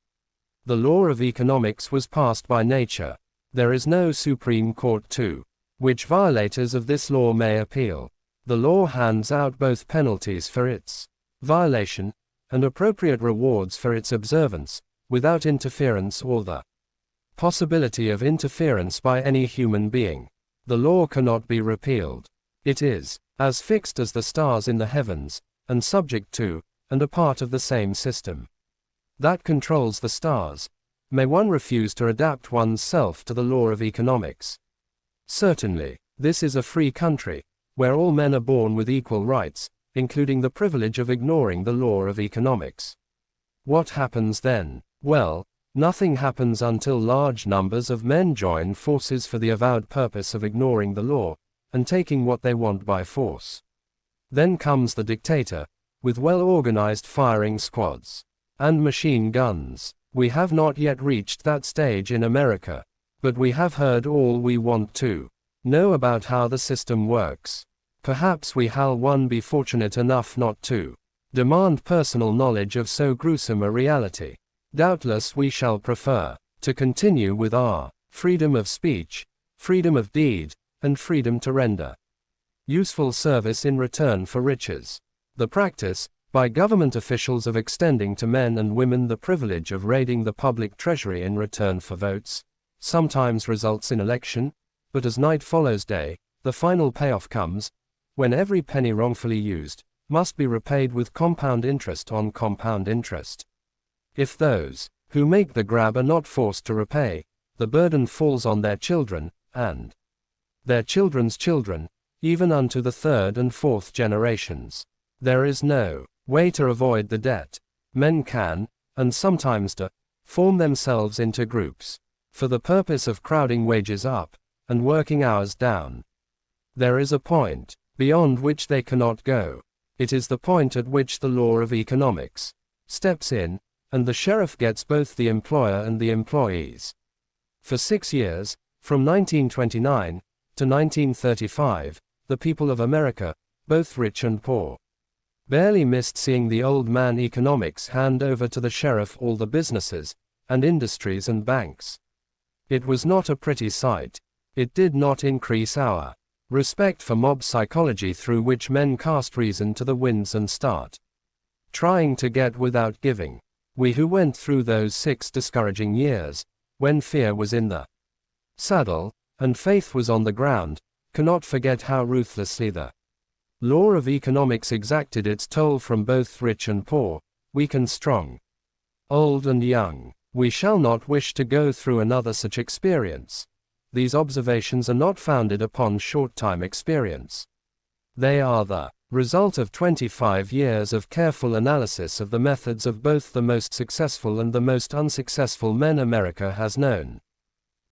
Speaker 1: The law of economics was passed by nature. There is no Supreme Court to which violators of this law may appeal. The law hands out both penalties for its violation, and appropriate rewards for its observance, without interference or the possibility of interference by any human being. The law cannot be repealed. It is as fixed as the stars in the heavens, and subject to, and a part of the same system that controls the stars. May one refuse to adapt one's self to the law of economics? Certainly, this is a free country, where all men are born with equal rights, including the privilege of ignoring the law of economics. What happens then? Well, nothing happens until large numbers of men join forces for the avowed purpose of ignoring the law, and taking what they want by force. Then comes the dictator, with well-organized firing squads and machine guns. We have not yet reached that stage in America, but we have heard all we want to know about how the system works. Perhaps we shall one be fortunate enough not to demand personal knowledge of so gruesome a reality. Doubtless we shall prefer to continue with our freedom of speech, freedom of deed, and freedom to render useful service in return for riches. The practice, by government officials, of extending to men and women the privilege of raiding the public treasury in return for votes, sometimes results in election, but as night follows day, the final payoff comes, when every penny wrongfully used must be repaid with compound interest on compound interest. If those who make the grab are not forced to repay, the burden falls on their children, and their children's children, even unto the third and fourth generations. There is no way to avoid the debt. Men can, and sometimes do, form themselves into groups, for the purpose of crowding wages up, and working hours down. There is a point beyond which they cannot go. It is the point at which the law of economics steps in, and the sheriff gets both the employer and the employees. For 6 years, from 1929 to 1935, the people of America, both rich and poor, barely missed seeing the old man economics hand over to the sheriff all the businesses, and industries and banks. It was not a pretty sight. It did not increase our respect for mob psychology, through which men cast reason to the winds and start trying to get without giving. We who went through those 6 discouraging years, when fear was in the saddle, and faith was on the ground, cannot forget how ruthlessly the law of economics exacted its toll from both rich and poor, weak and strong, old and young. We shall not wish to go through another such experience. These observations are not founded upon short-time experience. They are the result of 25 years of careful analysis of the methods of both the most successful and the most unsuccessful men America has known.